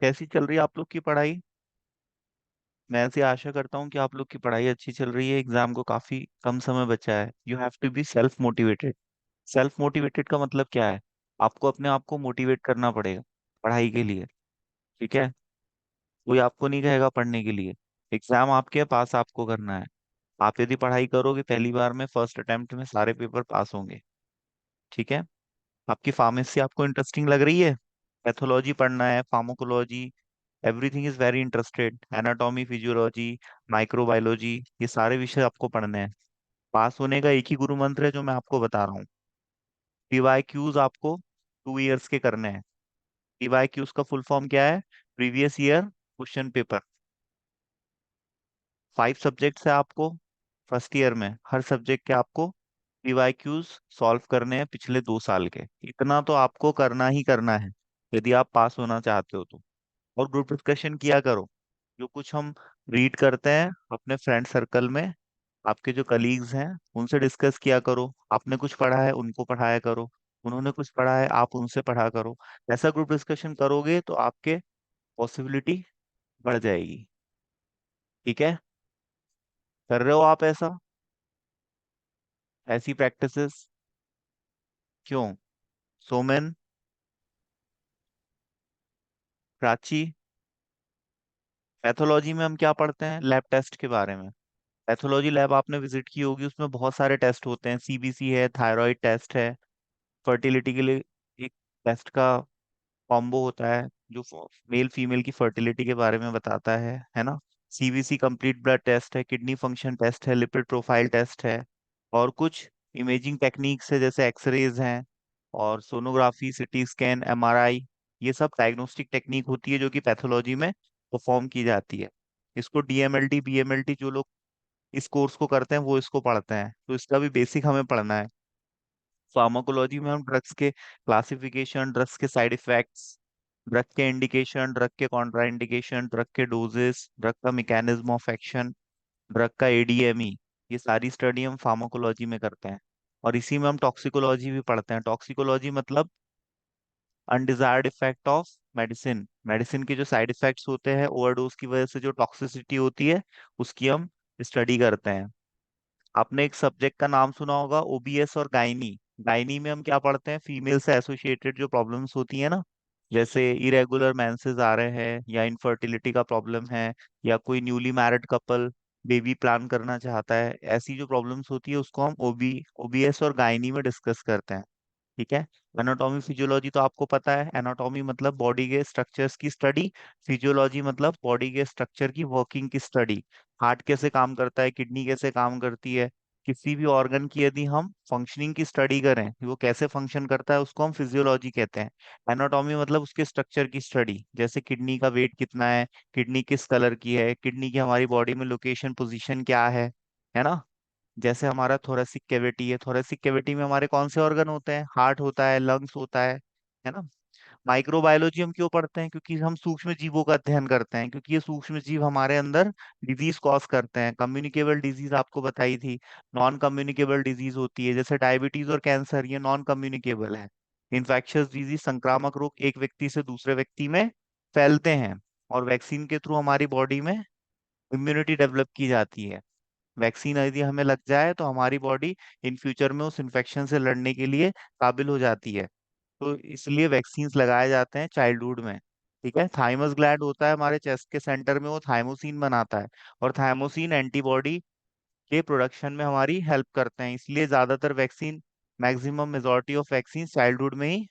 कैसी चल रही है आप लोग की पढ़ाई? मैं ऐसी आशा करता हूँ कि आप लोग की पढ़ाई अच्छी चल रही है। एग्जाम को काफी कम समय बचा है। You have to be self motivated. Self motivated का मतलब क्या है? आपको अपने आप को मोटिवेट करना पड़ेगा पढ़ाई के लिए। ठीक है? कोई आपको नहीं कहेगा पढ़ने के लिए। एग्जाम आपके पास आपको करना है। आप यदि पढ़ाई करोगे पहली बार में फर्स्ट अटेम्प्ट में सारे पेपर पास होंगे। ठीक है? आपकी फार्मेसी आपको इंटरेस्टिंग लग रही है? पैथोलॉजी पढ़ना है, pharmacology, everything is very interested, anatomy, physiology, microbiology, ये सारे विषय आपको पढ़ने हैं। पास होने का एक ही गुरु मंत्र है जो मैं आपको बता रहा हूँ। पीवाईक्यूज आपको 2 इयर्स के करने हैं। पीवाईक्यूज का फुल फॉर्म क्या है? Previous year question paper. 5 subjects है आपको। फर्स्ट ईयर में हर सब्जेक्ट के आपको पीवाईक्यूज सॉल्व करने हैं पिछले 2 साल के। इतना तो आपको करना ही करना है यदि आप पास होना चाहते हो तो। और ग्रुप डिस्कशन किया करो। जो कुछ हम रीड करते हैं अपने फ्रेंड सर्कल में, आपके जो कलीग्स हैं उनसे डिस्कस किया करो। आपने कुछ पढ़ा है उनको पढ़ाया करो, उन्होंने कुछ पढ़ा है आप उनसे पढ़ा करो। ऐसा ग्रुप डिस्कशन करोगे तो आपके पॉसिबिलिटी बढ़ जाएगी। ठीक है? कर रहे हो आप ऐसा? ऐसी प्रैक्टिसेस? क्यों? सोमेन, प्राची, पैथोलॉजी में हम क्या पढ़ते हैं? लैब टेस्ट के बारे में। पैथोलॉजी लैब आपने विजिट की होगी, उसमें बहुत सारे टेस्ट होते हैं। सीबीसी है, थायराइड टेस्ट है, फर्टिलिटी के लिए एक टेस्ट का कॉम्बो होता है जो मेल फीमेल की फर्टिलिटी के बारे में बताता है ना। सीबीसी कंप्लीट ब्लड टेस्ट है, किडनी फंक्शन टेस्ट है, लिपिड प्रोफाइल टेस्ट है, और कुछ इमेजिंग टेक्निक्स है जैसे एक्सरेज हैं और सोनोग्राफी, सिटी स्कैन, एमआरआई। ये सब डायग्नोस्टिक टेक्निक होती है जो कि पैथोलॉजी में परफॉर्म की जाती है। इसको डीएमएलटी बीएमएलटी जो लोग इस कोर्स को करते हैं वो इसको पढ़ते हैं, तो इसका भी बेसिक हमें पढ़ना है। फार्माकोलॉजी में हम ड्रग्स के क्लासिफिकेशन, ड्रग्स के साइड इफेक्ट्स, ड्रग के इंडिकेशन, ड्रग के कॉन्ट्राइंडिकेशन, ड्रग के डोजेस, ड्रग का मैकेनिज्म ऑफ एक्शन, ड्रग का एडीएमई, ये सारी स्टडी हम फार्माकोलॉजी में करते हैं। और इसी में हम टॉक्सिकोलॉजी भी पढ़ते हैं। टॉक्सिकोलॉजी मतलब undesired effect of medicine. Medicine के जो साइड इफेक्ट्स होते हैं ओवरडोज की वजह से जो टॉक्सिसिटी होती है उसकी हम स्टडी करते हैं। आपने एक सब्जेक्ट का नाम सुना होगा, ओबीएस और गायनी। गायनी में हम क्या पढ़ते हैं? फीमेल से एसोसिएटेड जो प्रॉब्लम्स होती है ना, जैसे इरेगुलर मेंसेस आ रहे हैं या इनफर्टिलिटी का प्रॉब्लम है, या कोई newly married couple baby plan करना चाहता है, ऐसी जो प्रॉब्लम्स होती है उसको हम ओबीएस और गायनी में डिस्कस करते हैं। ठीक है? एनाटॉमी फिजियोलॉजी तो आपको पता है। एनाटॉमी मतलब बॉडी के स्ट्रक्चर्स की स्टडी, फिजियोलॉजी मतलब बॉडी के स्ट्रक्चर की वर्किंग की स्टडी। हार्ट कैसे काम करता है, किडनी कैसे काम करती है, किसी भी ऑर्गन की यदि हम फंक्शनिंग की स्टडी करें वो कैसे फंक्शन करता है उसको हम फिजियोलॉजी कहते हैं। एनाटॉमी मतलब उसके स्ट्रक्चर की स्टडी, जैसे किडनी का वेट कितना है, किडनी किस कलर की है, किडनी की हमारी बॉडी में लोकेशन पोजीशन क्या है ना। जैसे हमारा थोरेसिक कैविटी है, थोरेसिक कैविटी में हमारे कौन से ऑर्गन होते हैं? हार्ट होता है, लंग्स होता है ना। माइक्रोबायोलॉजी हम क्यों पढ़ते हैं? क्योंकि हम सूक्ष्म जीवों का अध्ययन करते हैं, क्योंकि ये सूक्ष्म जीव हमारे अंदर डिजीज कॉज करते हैं। कम्युनिकेबल डिजीज आपको बताई थी। नॉन कम्युनिकेबल डिजीज होती है जैसे डायबिटीज और कैंसर, ये नॉन कम्युनिकेबल है। इन्फेक्शियस डिजीज, संक्रामक रोग एक व्यक्ति से दूसरे व्यक्ति में फैलते हैं, और वैक्सीन के थ्रू हमारी बॉडी में इम्यूनिटी डेवलप की जाती है। वैक्सीन यदि हमें लग जाए तो हमारी बॉडी इन फ्यूचर में उस इन्फेक्शन से लड़ने के लिए काबिल हो जाती है। तो इसलिए वैक्सीन्स लगाए जाते हैं चाइल्डहुड में। ठीक है? थाइमस ग्लैंड होता है हमारे चेस्ट के सेंटर में, वो थाइमोसिन बनाता है, और थाइमोसिन एंटीबॉडी के प्रोडक्शन में हमारी हेल्प करते हैं। इसलिए ज्यादातर vaccine, maximum majority of vaccine childhood में ही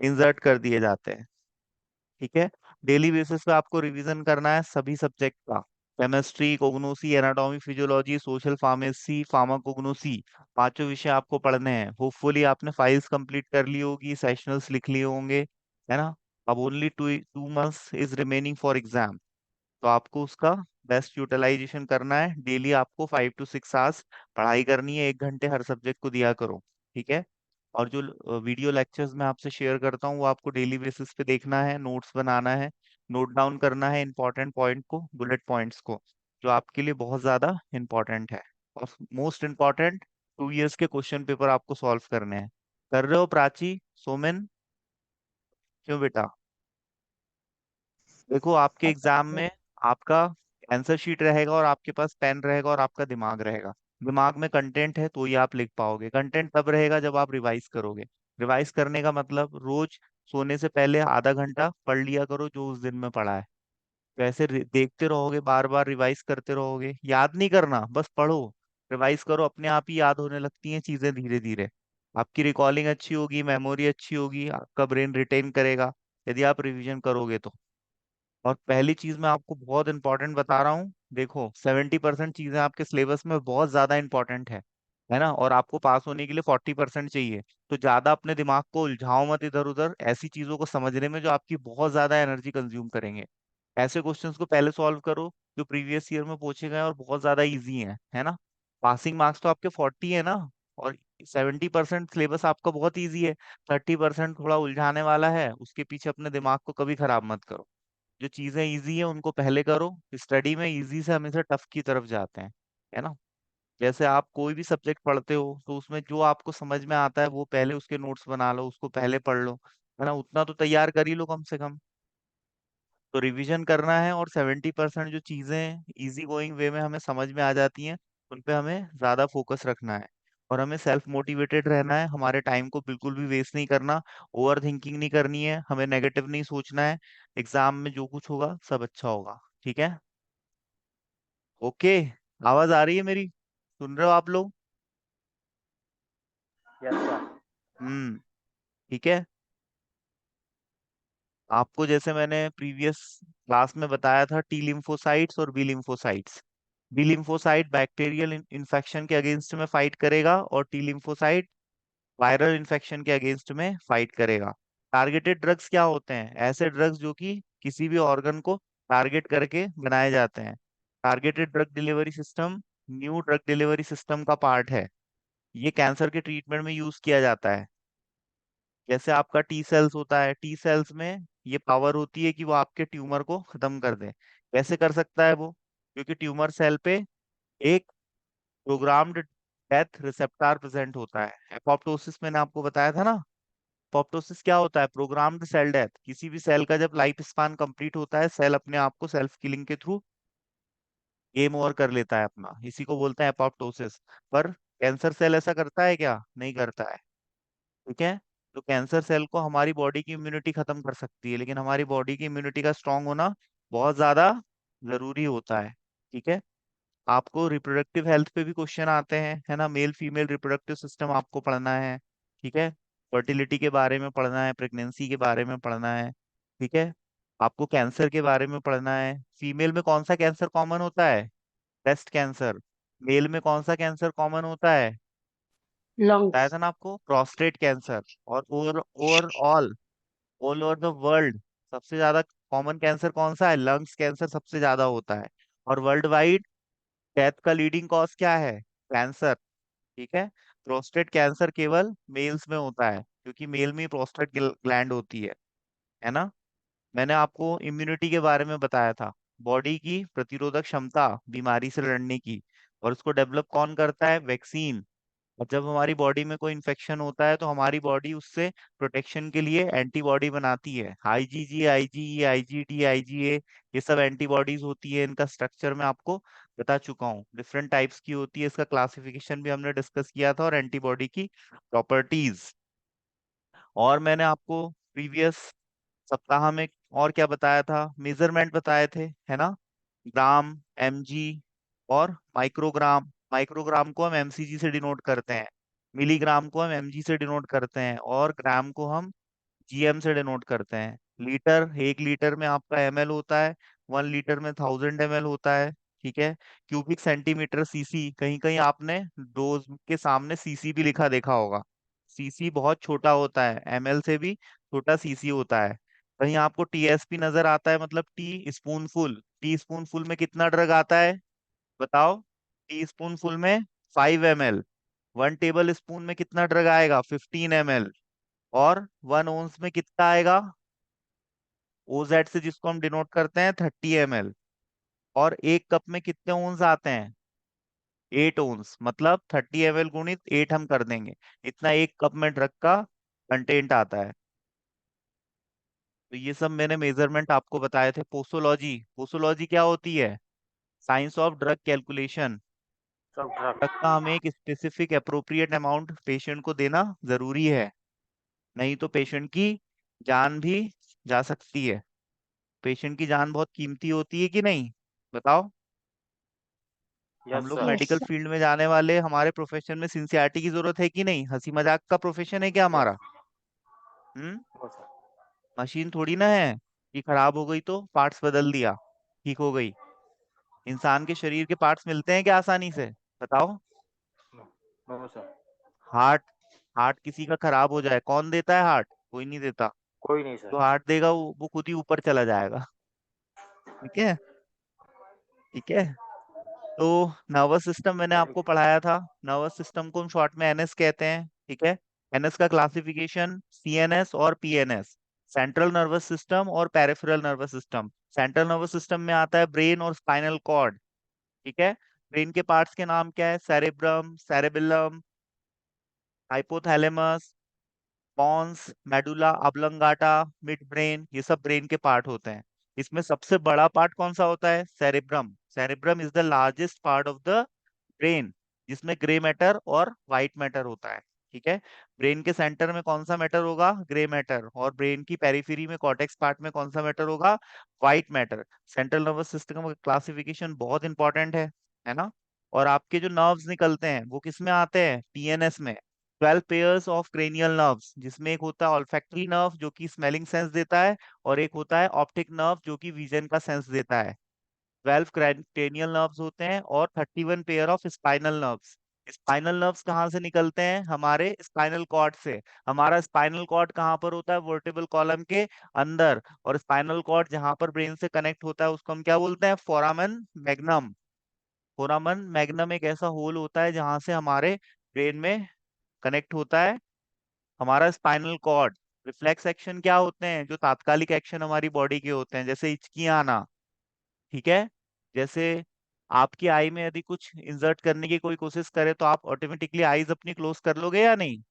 इंसर्ट कर दिए जाते हैं। ठीक है? डेली बेसिस पे आपको रिवीजन करना है सभी सब्जेक्ट का। केमिस्ट्री, कोग्नोसी, anatomy, physiology, social pharmacy, pharmacognosy, पांचों विषय आपको पढ़ने हैं। होपफुली आपने फाइल्स कंप्लीट कर ली होगी, सेशनल्स लिख लिए होंगे, है ना। अब only 2 2 months is remaining for exam, तो आपको उसका बेस्ट यूटिलाइजेशन करना है। डेली आपको 5 to 6 आवर्स पढ़ाई करनी है, 1 घंटे हर सब्जेक्ट को दिया करो। ठीक है? और जो वीडियो लेक्चर्स मैं आपसे शेयर करता हूँ वो आपको डेली बेसिस पे देखना है, नोट्स बनाना है, नोट डाउन करना है इंपॉर्टेंट पॉइंट को, बुलेट पॉइंट्स को, जो आपके लिए बहुत ज्यादा इंपॉर्टेंट है। और मोस्ट इम्पॉर्टेंट, 2 इयर्स के क्वेश्चन पेपर आपको सॉल्व करने हैं। कर रहे हो प्राची, सोमेन? क्यों बेटा? देखो आपके एग्जाम में आपका आंसर शीट रहेगा और आपके पास पेन रहेगा और आपका दिमाग रहेगा। दिमाग में कंटेंट है तो ही आप लिख पाओगे। कंटेंट तब रहेगा जब आप रिवाइज करोगे। रिवाइज करने का मतलब रोज सोने से पहले आधा घंटा पढ़ लिया करो जो उस दिन में पढ़ा है। वैसे देखते रहोगे, बार बार रिवाइज करते रहोगे, याद नहीं करना, बस पढ़ो। रिवाइज करो, अपने आप ही याद होने लगती हैं चीजें धीरे धीरे। आपकी रिकॉर्डिंग अच्छी होगी, मेमोरी अच्छी होगी, आपका ब्रेन रिटेन करेगा यदि आप रिवीजन करोगे तो। और पहली चीज मैं आपको बहुत इंपॉर्टेंट बता रहा हूँ, देखो 70% चीजें आपके सिलेबस में बहुत ज्यादा इंपॉर्टेंट है ना, और आपको पास होने के लिए 40% चाहिए। तो ज्यादा अपने दिमाग को उलझाओ मत इधर उधर ऐसी चीजों को समझने में जो आपकी बहुत ज्यादा एनर्जी कंज्यूम करेंगे। ऐसे क्वेश्चंस को पहले सॉल्व करो जो प्रीवियस ईयर में पूछे गए और बहुत ज्यादा इजी हैं, है ना। पासिंग मार्क्स तो आपके 40 है ना, और 70% सिलेबस आपका बहुत इजी है। 30% थोड़ा उलझाने वाला है, उसके पीछे अपने दिमाग को कभी खराब मत करो। जो चीजें इजी है उनको पहले करो। स्टडी में इजी से हमेशा टफ की तरफ जाते हैं, है ना। जैसे आप कोई भी सब्जेक्ट पढ़ते हो तो उसमें जो आपको समझ में आता है वो पहले उसके नोट्स बना लो, उसको पहले पढ़ लो, है ना, उतना तो तैयार कर ही लो कम से कम। तो रिवीजन करना है, और 70% जो चीजें इजी गोइंग वे में हमें समझ में आ जाती हैं उन पे हमें ज्यादा फोकस रखना है। और हमें सेल्फ मोटिवेटेड रहना है, हमारे टाइम को बिल्कुल भी वेस्ट नहीं करना। ओवर थिंकिंग नहीं करनी है, हमें नेगेटिव नहीं सोचना है। एग्जाम में जो कुछ होगा सब अच्छा होगा, ठीक है। ओके। आवाज आ रही है मेरी, सुन रहे हो आप लोग? Yes sir. हम्म। ठीक है। आपको जैसे मैंने प्रीवियस क्लास में बताया था, टी लिम्फोसाइट्स और B lymphocytes. B lymphocyte bacterial infection के अगेंस्ट में फाइट करेगा, और टी लिम्फोसाइट वायरल इन्फेक्शन के अगेंस्ट में फाइट करेगा। टारगेटेड ड्रग्स क्या होते हैं? ऐसे ड्रग्स जो कि किसी भी ऑर्गन को टारगेट करके बनाए जाते हैं। Targeted drug delivery system new drug delivery system का पार्ट है। ये कैंसर के ट्रीटमेंट में यूज किया जाता है। जैसे आपका टी सेल्स होता है, टी सेल्स में ये पावर होती है कि वो आपके ट्यूमर को खत्म कर दे। कैसे कर सकता है वो? क्योंकि ट्यूमर सेल पे एक प्रोग्राम्ड डेथ रिसेप्टर प्रेजेंट होता है। एपोप्टोसिस मैंने आपको बताया था ना। एपोप्टोसिस क्या होता है? Programmed cell death. किसी भी सेल का जब लाइफ स्पान कंप्लीट होता है, सेल अपने आप को सेल्फ किलिंग के थ्रू गेम ओवर कर लेता है अपना, इसी को बोलते हैं एपोप्टोसिस। पर कैंसर सेल ऐसा करता है क्या? नहीं करता है। ठीक है। तो कैंसर सेल को हमारी बॉडी की इम्यूनिटी खत्म कर सकती है, लेकिन हमारी बॉडी की इम्यूनिटी का स्ट्रांग होना बहुत ज्यादा जरूरी होता है। ठीक है। आपको रिप्रोडक्टिव हेल्थ पे भी क्वेश्चन आते हैं, है ना। मेल फीमेल रिप्रोडक्टिव सिस्टम आपको पढ़ना है। ठीक है। फर्टिलिटी के बारे में पढ़ना है, प्रेगनेंसी के बारे में पढ़ना है। ठीक है। आपको कैंसर के बारे में पढ़ना है। फीमेल में कौन सा कैंसर कॉमन होता है? Breast cancer. मेल में कौन सा कैंसर कॉमन होता है? बताया लंग्स। था ना आपको, प्रोस्टेट कैंसर। और overall all over the world सबसे ज्यादा कॉमन कैंसर कौन सा है? लंग्स कैंसर सबसे ज्यादा होता है। और वर्ल्ड वाइड डेथ का लीडिंग कॉज क्या है? कैंसर। ठीक है। प्रोस्टेट कैंसर केवल मेल्स में होता है, क्योंकि मेल में प्रोस्टेट ग्लैंड होती है ना। मैंने आपको इम्यूनिटी के बारे में बताया था, बॉडी की प्रतिरोधक क्षमता बीमारी से लड़ने की। और उसको डेवलप कौन करता है? वैक्सीन। और जब हमारी बॉडी में कोई इन्फेक्शन होता है तो हमारी बॉडी उससे प्रोटेक्शन के लिए एंटीबॉडी बनाती है। आईजीजी, आईजीई, आईजीडी, आईजीए, ये सब एंटीबॉडीज होती है। इनका स्ट्रक्चर मैं आपको बता चुका हूँ, डिफरेंट टाइप्स की होती है। इसका क्लासिफिकेशन भी हमने डिस्कस किया था, और एंटीबॉडी की प्रॉपर्टीज। और मैंने आपको प्रीवियस सप्ताह में और क्या बताया था? मेजरमेंट बताए थे, है ना। ग्राम, एमजी और माइक्रोग्राम। माइक्रोग्राम को हम एमसीजी से डिनोट करते हैं, मिलीग्राम को हम एमजी से डिनोट करते हैं, और ग्राम को हम जीएम से डिनोट करते हैं। लीटर, 1 लीटर में आपका एमएल होता है, 1 लीटर में 1000 ml होता है। ठीक है। क्यूबिक सेंटीमीटर सीसी, कहीं कहीं आपने डोज के सामने सीसी भी लिखा देखा होगा। सीसी बहुत छोटा होता है, एमएल से भी छोटा सीसी होता है। कहीं आपको टीएसपी नजर आता है, मतलब tea spoon full. Tea spoon full में कितना ड्रग आता है? बताओ। टी स्पून फुल में 5 ml। 1 टेबल स्पून में कितना ड्रग आएगा? 15 ml। और 1 ounce में कितना आएगा? ओजेड से जिसको हम डिनोट करते हैं 30 ml। और 1 कप में कितने ओंस आते हैं? 8 ounce, मतलब 30 ml गुणित 8 हम कर देंगे। इतना 1 कप में ड्रग का कंटेंट आता है। तो ये सब मैंने मेजरमेंट आपको बताए थे। पोसोलॉजी, पोसोलॉजी क्या होती है? Science of drug calculation. सब ड्रग। ड्रग का हमें एक स्पेसिफिक अप्रोप्रिएट अमाउंट पेशेंट को देना जरूरी है, नहीं तो पेशेंट की जान भी जा सकती है। पेशेंट की जान बहुत कीमती होती है कि नहीं, बताओ। हम यस लोग सर। मेडिकल फील्ड में जाने वाले, हमारे प्रोफेशन में सिंसियरिटी की जरूरत है कि नहीं? हंसी मजाक का प्रोफेशन है क्या यस। हमारा? हम्म। हो सर। मशीन थोड़ी ना है कि खराब हो गई तो पार्ट्स बदल दिया, ठीक हो गई। इंसान के शरीर के पार्ट्स मिलते हैं क्या आसानी से, बताओ। No. No sir. Heart, heart किसी का खराब हो जाए कौन देता है हार्ट? कोई नहीं देता। कोई नहीं जो सर। हार्ट देगा वो खुद ही ऊपर चला जाएगा। ठीक है, ठीक है। तो नर्वस सिस्टम मैंने आपको पढ़ाया था। नर्वस सिस्टम को हम शॉर्ट में एनएस कहते हैं, ठीक है। एनएस का क्लासिफिकेशन सीएनएस और पीएनएस, सेंट्रल नर्वस सिस्टम और peripheral nervous system. Central nervous system में आता है ब्रेन और स्पाइनल कॉर्ड, ठीक है। ब्रेन के पार्ट्स के नाम क्या है? Cerebrum, cerebellum, hypothalamus, pons, medulla oblongata, mid brain, ये सब ब्रेन के पार्ट होते हैं। इसमें सबसे बड़ा पार्ट कौन सा होता है? Cerebrum. Cerebrum is the largest part of the brain, जिसमें ग्रे मैटर और व्हाइट मैटर होता है, ठीक है। ब्रेन के सेंटर में कौन सा मैटर होगा? Grey matter. और ब्रेन की पेरिफेरी में कॉर्टेक्स पार्ट में कौन सा मैटर होगा? White matter. Central nervous system का क्लासिफिकेशन बहुत इंपॉर्टेंट है ना। और आपके जो नर्व्स निकलते हैं वो किस में आते हैं? पीएनएस में। 12 पेयर्स ऑफ क्रेनियल नर्व्स, जिसमें एक होता है ऑल्फैक्टरी नर्व जो कि स्मेलिंग सेंस देता है, और एक होता है ऑप्टिक नर्व जो कि विजन का सेंस देता है। 12 cranial नर्व्स होते हैं और 31 pair of spinal nerves. Spinal nerves कहाँ से निकलते हैं? हमारे स्पाइनल कॉर्ड से। हमारा स्पाइनल कॉर्ड कहाँ पर होता है? वर्टेब्रल कॉलम के अंदर। और स्पाइनल कॉर्ड जहां पर ब्रेन से कनेक्ट होता है उसको हम क्या बोलते हैं? फोरामन मैग्नम। फोरामन मैग्नम एक ऐसा होल होता है जहां से हमारे ब्रेन में कनेक्ट होता है हमारा स्पाइनल कॉर्ड। रिफ्लेक्स एक्शन क्या होते हैं? जो तात्कालिक एक्शन हमारी बॉडी के होते हैं, जैसे हिचकियां आना, ठीक है। जैसे आपकी आई में यदि कुछ इंसर्ट करने की कोई कोशिश करे तो आप ऑटोमेटिकली आईज अपनी क्लोज कर लोगे या नहीं?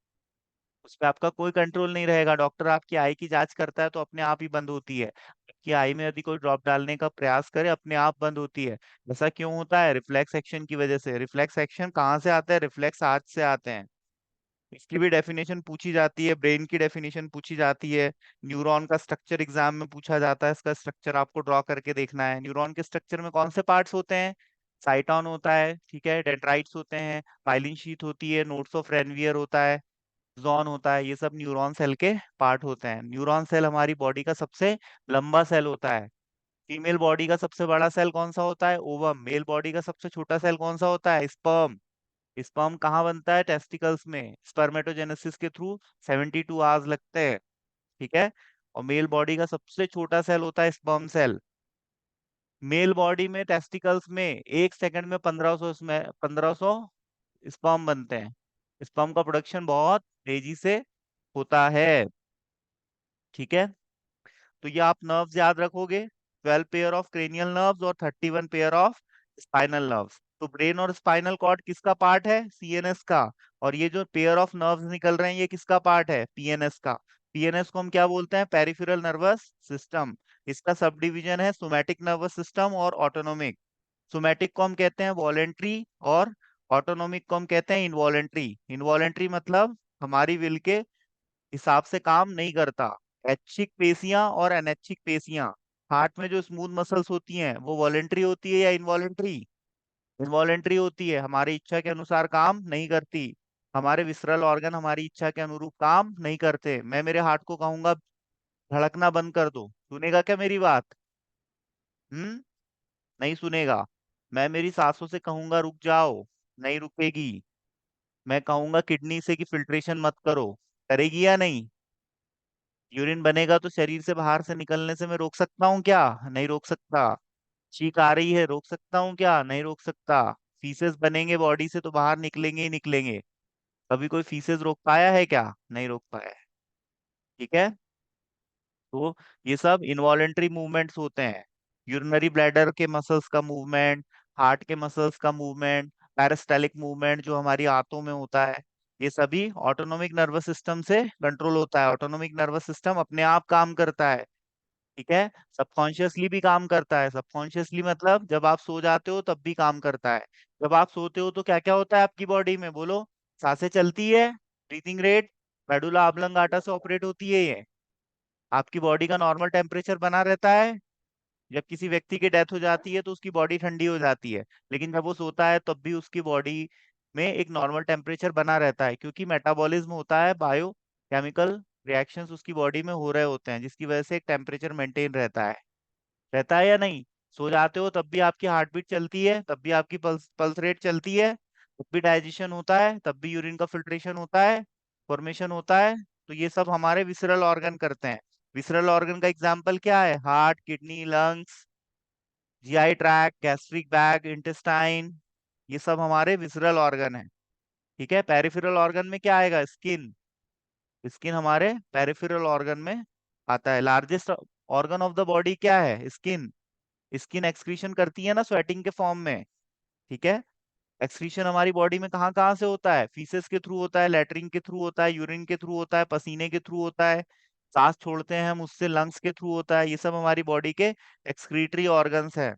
उस पर आपका कोई कंट्रोल नहीं रहेगा। डॉक्टर आपकी आई की जांच करता है तो अपने आप ही बंद होती है। आपकी आई में यदि कोई ड्रॉप डालने का प्रयास करे अपने आप बंद होती है। ऐसा क्यों होता है? रिफ्लेक्स एक्शन की वजह से। रिफ्लेक्स एक्शन कहाँ से आता है? रिफ्लेक्स आर्च से आते हैं। इसकी भी डेफिनेशन पूछी जाती है, ब्रेन की डेफिनेशन पूछी जाती है। न्यूरॉन का स्ट्रक्चर एग्जाम में पूछा जाता है, इसका स्ट्रक्चर आपको ड्रॉ करके देखना है। न्यूरॉन के स्ट्रक्चर में कौन से पार्ट्स होते हैं? साइटॉन होता है, ठीक है, डेंड्राइट्स होते हैं, माइलिन शीथ होती है, नोड्स ऑफ रेनवियर होता है, जॉन होता है। ये सब न्यूरॉन सेल के पार्ट होते हैं। न्यूरॉन सेल हमारी बॉडी का सबसे लंबा सेल होता है। फीमेल बॉडी का सबसे बड़ा सेल कौन सा होता है? ओवम। मेल बॉडी का सबसे छोटा सेल कौन सा होता है? स्पर्म। स्पर्म कहाँ बनता है? टेस्टिकल्स में। स्पर्मेटोजेनेसिस के थ्रू 72 आवर्स लगते हैं, ठीक है। और मेल बॉडी का सबसे छोटा सेल होता है स्पर्म सेल। मेल बॉडी में टेस्टिकल्स में 1 सेकंड में 1500 स्पर्म बनते हैं। स्पर्म का प्रोडक्शन बहुत तेजी से होता है, ठीक है। तो ये आप नर्व्स याद रखोगे, 12 पेयर ऑफ क्रेनियल नर्व्स और 31 पेयर ऑफ स्पाइनल नर्व्स। तो ब्रेन और स्पाइनल कॉर्ड किसका पार्ट है? सीएनएस का। और ये जो पेयर ऑफ नर्व्स निकल रहे हैं ये किसका पार्ट है? पीएनएस का। पीएनएस को हम क्या बोलते हैं? Peripheral nervous system. इसका सब डिवीजन है सोमैटिक नर्वस सिस्टम और ऑटोनोमिक। सोमैटिक को हम कहते हैं वॉलेंट्री, और ऑटोनोमिक को हम कहते हैं इनवॉलेंट्री। इनवॉलेंट्री मतलब हमारी विल के हिसाब से काम नहीं करता। ऐच्छिक पेशियां और अनैच्छिक पेशियां, हार्ट में जो स्मूथ मसल्स होती हैं वो वॉलेंट्री होती है या इनवॉलेंट्री? इनवॉलेंट्री होती है, हमारी इच्छा के अनुसार काम नहीं करती। हमारे विसरल ऑर्गन हमारी इच्छा के अनुरूप काम नहीं करते। मैं मेरे हार्ट को कहूंगा धड़कना बंद कर दो, सुनेगा क्या मेरी बात? नहीं सुनेगा। मैं मेरी सांसों से कहूंगा रुक जाओ, नहीं रुकेगी। मैं कहूंगा किडनी से कि फिल्ट्रेशन मत करो, करेगी या नहीं? यूरिन बनेगा तो शरीर से बाहर से निकलने से मैं रोक सकता हूँ क्या? नहीं रोक सकता। छींक आ रही है, रोक सकता हूँ क्या? नहीं रोक सकता। फीसेस बनेंगे बॉडी से तो बाहर निकलेंगे ही निकलेंगे। कभी कोई फीसेस रोक पाया है क्या? नहीं रोक पाया है, ठीक है। तो ये सब इनवॉलेंट्री मूवमेंट्स होते हैं। यूरिनरी ब्लैडर के मसल्स का मूवमेंट, हार्ट के मसल्स का मूवमेंट, पैरास्टैलिक मूवमेंट जो हमारी आंतों में होता है, ये सभी ऑटोनोमिक नर्वस सिस्टम से कंट्रोल होता है। ऑटोनोमिक नर्वस सिस्टम अपने आप काम करता है। ठीक है। सबकॉन्शियसली भी काम करता है। सबकॉन्शियसली मतलब जब आप सो जाते हो तब भी काम करता है। जब आप सोते हो तो क्या क्या होता है आपकी बॉडी में, बोलो। सांसें चलती है, ब्रीथिंग रेट मेडुला ऑब्लंगाटा से ऑपरेट होती है ये। आपकी बॉडी का नॉर्मल टेम्परेचर बना रहता है। जब किसी व्यक्ति की डेथ हो जाती है तो उसकी बॉडी ठंडी हो जाती है, लेकिन जब वो सोता है तब भी उसकी बॉडी में एक नॉर्मल टेम्परेचर बना रहता है, क्योंकि मेटाबॉलिज्म होता है, बायो केमिकल रिएक्शंस उसकी बॉडी में हो रहे होते हैं, जिसकी वजह से एक टेम्परेचर मेंटेन रहता है या नहीं। सो जाते हो तब भी आपकी हार्ट बीट चलती है, तब भी आपकी पल्स पल्स रेट चलती है, तब भी डाइजेशन होता है, तब भी यूरिन का फिल्ट्रेशन होता है, फॉर्मेशन होता है। तो ये सब हमारे विसरल ऑर्गन करते हैं। विसरल ऑर्गन का एग्जाम्पल क्या है? Heart, kidney, lungs, GI tract, gastric bag, intestine, ये सब हमारे विसरल ऑर्गन है। ठीक है। पेरिफेरल ऑर्गन में क्या आएगा? स्किन। स्किन हमारे पेरिफेरल ऑर्गन में आता है। Largest organ of the body क्या है? स्किन। स्किन एक्सक्रीशन करती है ना स्वेटिंग के फॉर्म में। ठीक है। एक्सक्रीशन हमारी बॉडी में कहाँ कहाँ से होता है? फीसेस के थ्रू होता है, लेटरिन के थ्रू होता है, यूरिन के थ्रू होता है, पसीने के थ्रू होता है, सांस छोड़ते हैं हम उससे, लंग्स के थ्रू होता है। ये सब हमारी बॉडी के एक्सक्रीटरी ऑर्गन्स है।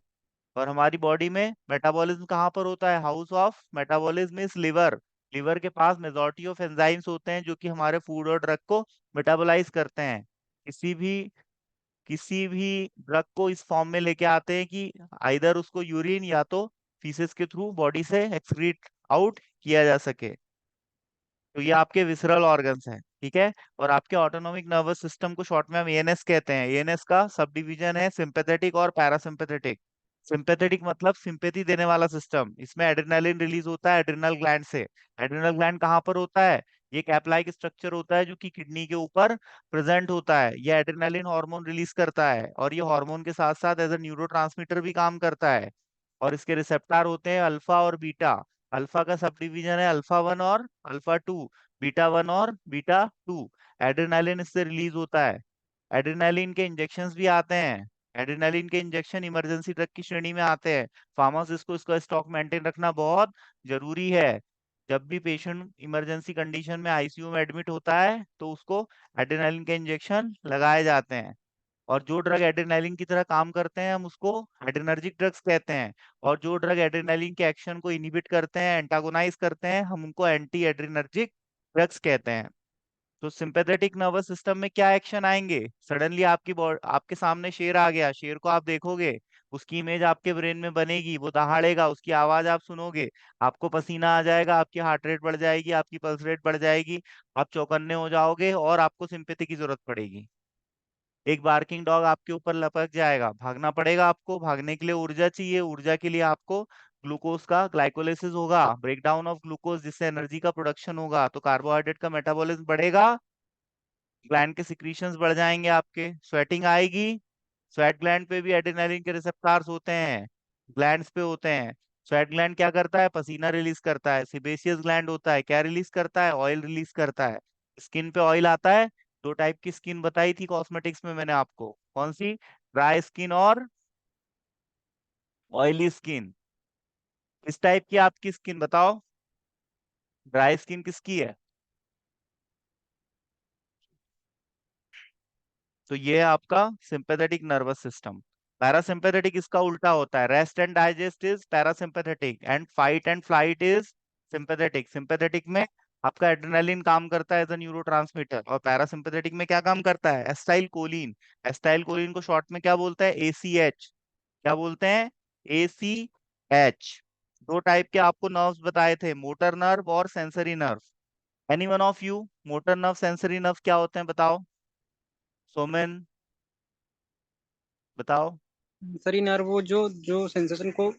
और हमारी बॉडी में मेटाबॉलिज्म कहाँ पर होता है? House of metabolism is liver. Liver के पास मेजॉरिटी ऑफ एंजाइम्स होते हैं जो कि हमारे फूड और ड्रग को मेटाबोलाइज करते हैं। किसी भी किसी भी ड्रग को इस फॉर्म में लेके आते हैं कि आइदर उसको यूरिन या तो फीसेस के थ्रू बॉडी से एक्सक्रीट आउट किया जा सके। तो ये आपके विसरल ऑर्गन्स हैं। ठीक है। और आपके ऑटोनोमिक नर्वस सिस्टम को शॉर्ट में हम एएनएस कहते हैं। एएनएस का सब डिवीजन है सिंपैथेटिक और पैरासिम्पैथेटिक। सिंपैथेटिक मतलब सिंपैथी देने वाला सिस्टम। इसमें एड्रेनालिन रिलीज होता है एड्रिनल ग्लैंड से। एड्रिनल ग्लैंड कहाँ पर होता है? ये कैप लाइक स्ट्रक्चर होता है जो कि किडनी के ऊपर प्रेजेंट होता है। ये एड्रेनालिन हार्मोन रिलीज करता है, और ये हार्मोन के साथ साथ एज अ न्यूरोट्रांसमीटर भी काम करता है। और इसके रिसेप्टर होते हैं अल्फा और बीटा। अल्फा का सब डिवीजन है अल्फा वन और अल्फा टू, बीटा वन और बीटा टू। एड्रेनालिन इससे रिलीज होता है। एड्रेनालिन के इंजेक्शंस भी आते हैं। एड्रेनालिन के इंजेक्शन इमरजेंसी ड्रग की श्रेणी में आते हैं। फार्मासिस्ट को इसका स्टॉक मेंटेन रखना बहुत जरूरी है। जब भी पेशेंट इमरजेंसी कंडीशन में आईसीयू में एडमिट होता है तो उसको एड्रेनालिन के इंजेक्शन लगाए जाते हैं। और जो ड्रग एड्रेनालिन की तरह काम करते हैं हम उसको एड्रेनर्जिक ड्रग्स कहते हैं। और जो ड्रग एड्रेनालिन के एक्शन को इनहिबिट करते हैं, एंटागोनाइज करते हैं, हम उनको एंटी एड्रेनर्जिक ड्रग्स कहते हैं। तो सिंपैथेटिक नर्वस सिस्टम में क्या एक्शन आएंगे? सडनली आपके सामने शेर आ गया, शेर को आप देखोगे, उसकी इमेज आपके ब्रेन में बनेगी, वो दहाड़ेगा, उसकी आवाज आप सुनोगे, आपको पसीना आ जाएगा, आपकी हार्ट रेट बढ़ जाएगी, आपकी पल्स रेट बढ़ जाएगी, आप चौकन्ने हो जाओगे और आपको सिंपैथी की जरूरत पड़ेगी। एक बार्किंग डॉग आपके ऊपर लपक जाएगा, भागना पड़ेगा आपको। भागने के लिए ऊर्जा चाहिए, ऊर्जा के लिए आपको ग्लूकोज का ग्लाइकोलाइसिस होगा, ब्रेकडाउन ऑफ ग्लूकोज, जिससे एनर्जी का प्रोडक्शन होगा, तो कार्बोहाइड्रेट का मेटाबॉलिज्म बढ़ेगा, ग्लैंड के सिक्रीशंस बढ़ जाएंगे, आपके स्वेटिंग आएगी। स्वेट ग्लैंड पे भी एड्रेनालिन के रिसेप्टर्स होते हैं, ग्लैंड्स पे होते हैं। स्वेट ग्लैंड क्या करता है? पसीना रिलीज करता है। सिबेशियस ग्लैंड होता है, क्या रिलीज करता है? ऑयल रिलीज करता है। स्किन पे ऑयल आता है। दो टाइप की स्किन बताई थी कॉस्मेटिक्स में मैंने आपको, कौन सी? ड्राई स्किन और ऑयली स्किन। किस टाइप की आपकी स्किन बताओ? ड्राई स्किन किसकी है? तो ये है आपका सिंपैथेटिक नर्वस सिस्टम। पैरासिम्पैथेटिक इसका उल्टा होता है। Rest and digest is parasympathetic and fight and flight is sympathetic. Sympathetic में आपका एड्रेनालिन काम करता है एज अ न्यूरोट्रांसमीटर, और पैरासिम्पैथेटिक में क्या काम करता है? Acetyl Colin. एस्टाइल कोलिन को शॉर्ट में क्या बोलते हैं? एसीएच। क्या बोलते हैं? एसीएच। दो टाइप के आपको नर्व्स बताए थे, मोटर नर्व और sensory nerve. Any one of you, motor nerve sensory nerve क्या होते हैं बताओ? सोमेन, बताओ। सेंसरी नर्व वो जो जो सेंसेशन को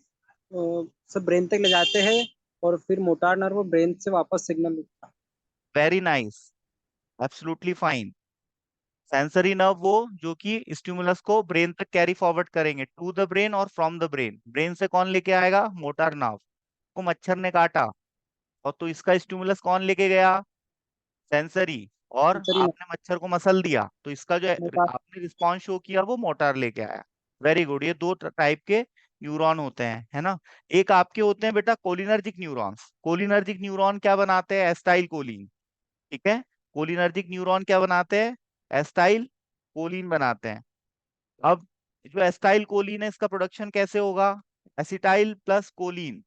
सब ब्रेन तक ले जाते हैं, और फिर मोटार नर्व ब्रेन से वापस signal. Very nice, absolutely fine. Sensory nerve वो जो कि स्टिमुलस को ब्रेन तक कैरी फॉरवर्ड करेंगे, टू द ब्रेन और फ्रॉम द ब्रेन। ब्रेन से कौन लेके आएगा? Motor nerve. को मच्छर ने काटा और तो इसका स्टिमुलस कौन लेके गया? सेंसरी। और सेंसरी आपने मच्छर को मसल दिया तो इसका जो नर्व। आपने रिस्पॉन्स शो किया वो मोटर लेके आया। Very good. ये दो टाइप के न्यूरॉन होते हैं, है ना। एक आपके होते हैं बेटा कोलिनर्जिक न्यूरॉन्स। कोलिनर्जिक न्यूरॉन क्या बनाते हैं? Acetyl Colin. ठीक है। कोलिनर्जिक न्यूरॉन क्या बनाते हैं? एस्टाइल कोलिन बनाते हैं। अब जो एसिटाइल कोलिन है इसका प्रोडक्शन कैसे होगा? Acetyl plus choline.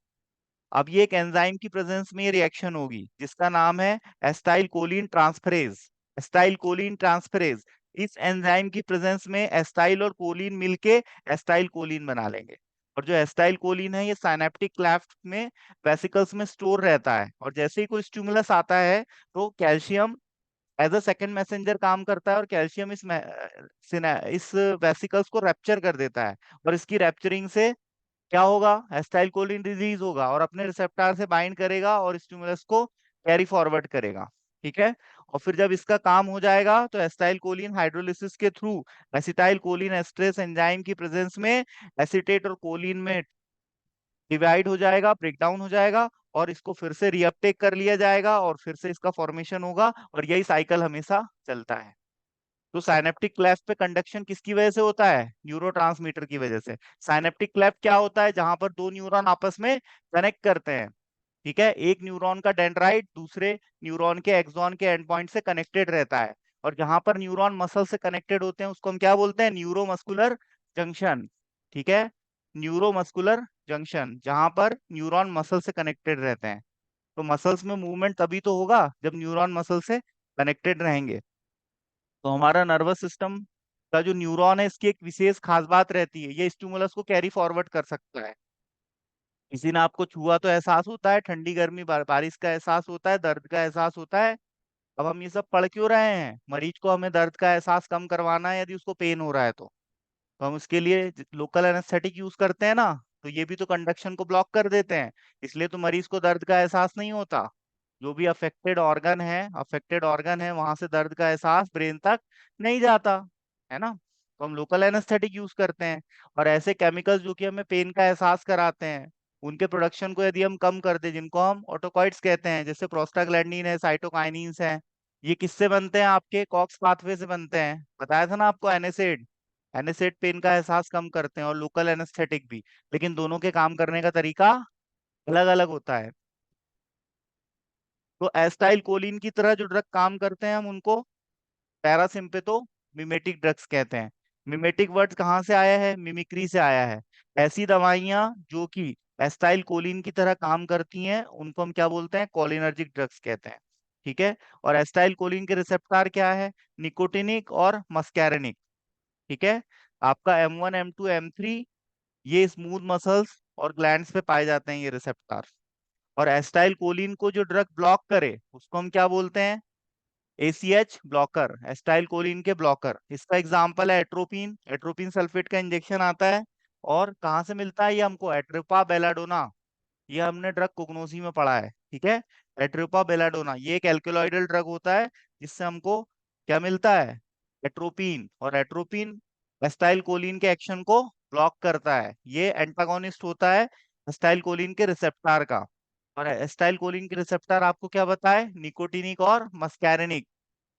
अब ये एक एंजाइम की प्रेजेंस में ये रिएक्शन होगी जिसका नाम है acetyl choline transferase. Acetyl choline transferase. इस एंजाइम की प्रेजेंस में एसिटाइल और कोलिन मिलके एसिटाइल कोलिन बना लेंगे। और जो एसिटाइल कोलिन है ये साइनेप्टिक क्लेफ्ट में वेसिकल्स में स्टोर रहता है, और जैसे ही कोई स्टिमुलस आता है तो calcium as a second messenger काम करता है, और कैल्शियम इस वेसिकल्स को रैप्चर कर देता है। और इसकी रैप्चरिंग से क्या होगा? एसिटाइल कोलिन रिलीज होगा और अपने रिसेप्टर से बाइंड करेगा और स्टिमुलस को कैरी फॉरवर्ड करेगा। ठीक है। और फिर जब इसका काम हो जाएगा तो एसिटाइल कोलिन हाइड्रोलिसिस के थ्रू एसिटाइल कोलिन एस्ट्रेस एंजाइम की प्रेजेंस में एसीटेट और कोलिन में डिवाइड हो जाएगा, ब्रेक डाउन हो जाएगा, और इसको फिर से रीअपटेक कर लिया जाएगा और फिर से इसका फॉर्मेशन होगा, और यही साइकिल हमेशा चलता है। तो साइनेप्टिक क्लेफ्ट पे कंडक्शन किसकी वजह से होता है? न्यूरोट्रांसमीटर की वजह से। साइनेप्टिक क्लेफ्ट क्या होता है? जहां पर दो न्यूरॉन आपस में कनेक्ट करते हैं। ठीक है। एक न्यूरॉन का डेंड्राइट दूसरे न्यूरॉन के एक्सॉन के एंड पॉइंट से कनेक्टेड रहता है, और जहां पर न्यूरॉन मसल से कनेक्टेड होते हैं उसको हम क्या बोलते हैं? Neuromuscular junction. ठीक है। न्यूरोमस्कुलर जंक्शन, जहां पर न्यूरॉन मसल से कनेक्टेड रहते हैं। तो मसल्स में मूवमेंट तभी तो होगा जब न्यूरॉन मसल से कनेक्टेड रहेंगे। तो हमारा नर्वस सिस्टम का जो न्यूरॉन है इसकी एक विशेष खास बात रहती है, ये स्टिमुलस को कैरी फॉरवर्ड कर सकता है। किसी ने आपको छुआ तो एहसास होता है, ठंडी गर्मी बारिश का एहसास होता है, दर्द का एहसास होता है। अब हम ये सब पढ़ क्यों रहे हैं? मरीज को हमें दर्द का एहसास कम करवाना है यदि उसको पेन हो रहा है तो हम उसके लिए लोकल एनेस्थेटिक यूज करते हैं ना। तो ये भी तो कंडक्शन को ब्लॉक कर देते हैं, इसलिए तो मरीज को दर्द का एहसास नहीं होता। जो भी अफेक्टेड ऑर्गन है वहां से दर्द का एहसास ब्रेन तक नहीं जाता, है ना। तो हम लोकल एनेस्थेटिक यूज करते हैं। और ऐसे केमिकल्स जो कि हमें पेन का एहसास कराते हैं उनके प्रोडक्शन को यदि हम कम कर दें, जिनको हम ऑटोकॉइड्स कहते हैं, जैसे प्रोस्टाग्लैंडिन है, साइटोकाइनिन्स हैं, ये किससे बनते हैं? आपके कॉक्स पाथवे से बनते हैं। बताया था ना आपको, एनएसएड। एनेसेट पेन का एहसास कम करते हैं और लोकल एनेस्थेटिक भी, लेकिन दोनों के काम करने का तरीका अलग अलग होता है। तो एस्टाइल कोलिन की तरह जो ड्रग काम करते हैं हम उनको पैरासिम्पेतो मिमेटिक ड्रग्स कहते हैं। मिमेटिक वर्ड कहाँ से आया है? मिमिक्री से आया है। ऐसी दवाइयां जो कि एस्टाइल कोलिन की तरह काम करती हैं उनको हम क्या बोलते हैं? कोलिनर्जिक ड्रग्स कहते हैं। ठीक है। और एस्टाइल कोलिन के रिसेप्टर क्या है? निकोटिनिक और मस्कैरेनिक। ठीक है। आपका M1 M2 M3 ये स्मूथ मसल्स और ग्लैंड्स पे पाए जाते हैं ये रिसेप्टर। और एस्टाइल कोलिन को जो ड्रग ब्लॉक करे उसको हम क्या बोलते हैं? ACH ब्लॉकर, एस्टाइल कोलिन के ब्लॉकर। इसका एग्जांपल है एट्रोपिन। एट्रोपिन सल्फेट का इंजेक्शन आता है, और कहाँ से मिलता है ये हमको? Atropa belladonna. ये हमने ड्रग कोग्नोसी में पढ़ा है। ठीक है। एट्रोपा बेलाडोना ये एक एल्केलॉइडल ड्रग होता है जिससे हमको क्या मिलता है? एट्रोपिन। और एट्रोपिन एस्टाइल कोलिन के एक्शन को ब्लॉक करता है, ये एंटागोनिस्ट होता है एस्टाइल कोलिन के रिसेप्टर का। और एस्टाइल कोलिन के रिसेप्टर आपको क्या बताए? निकोटिनिक और मस्कैरेनिक।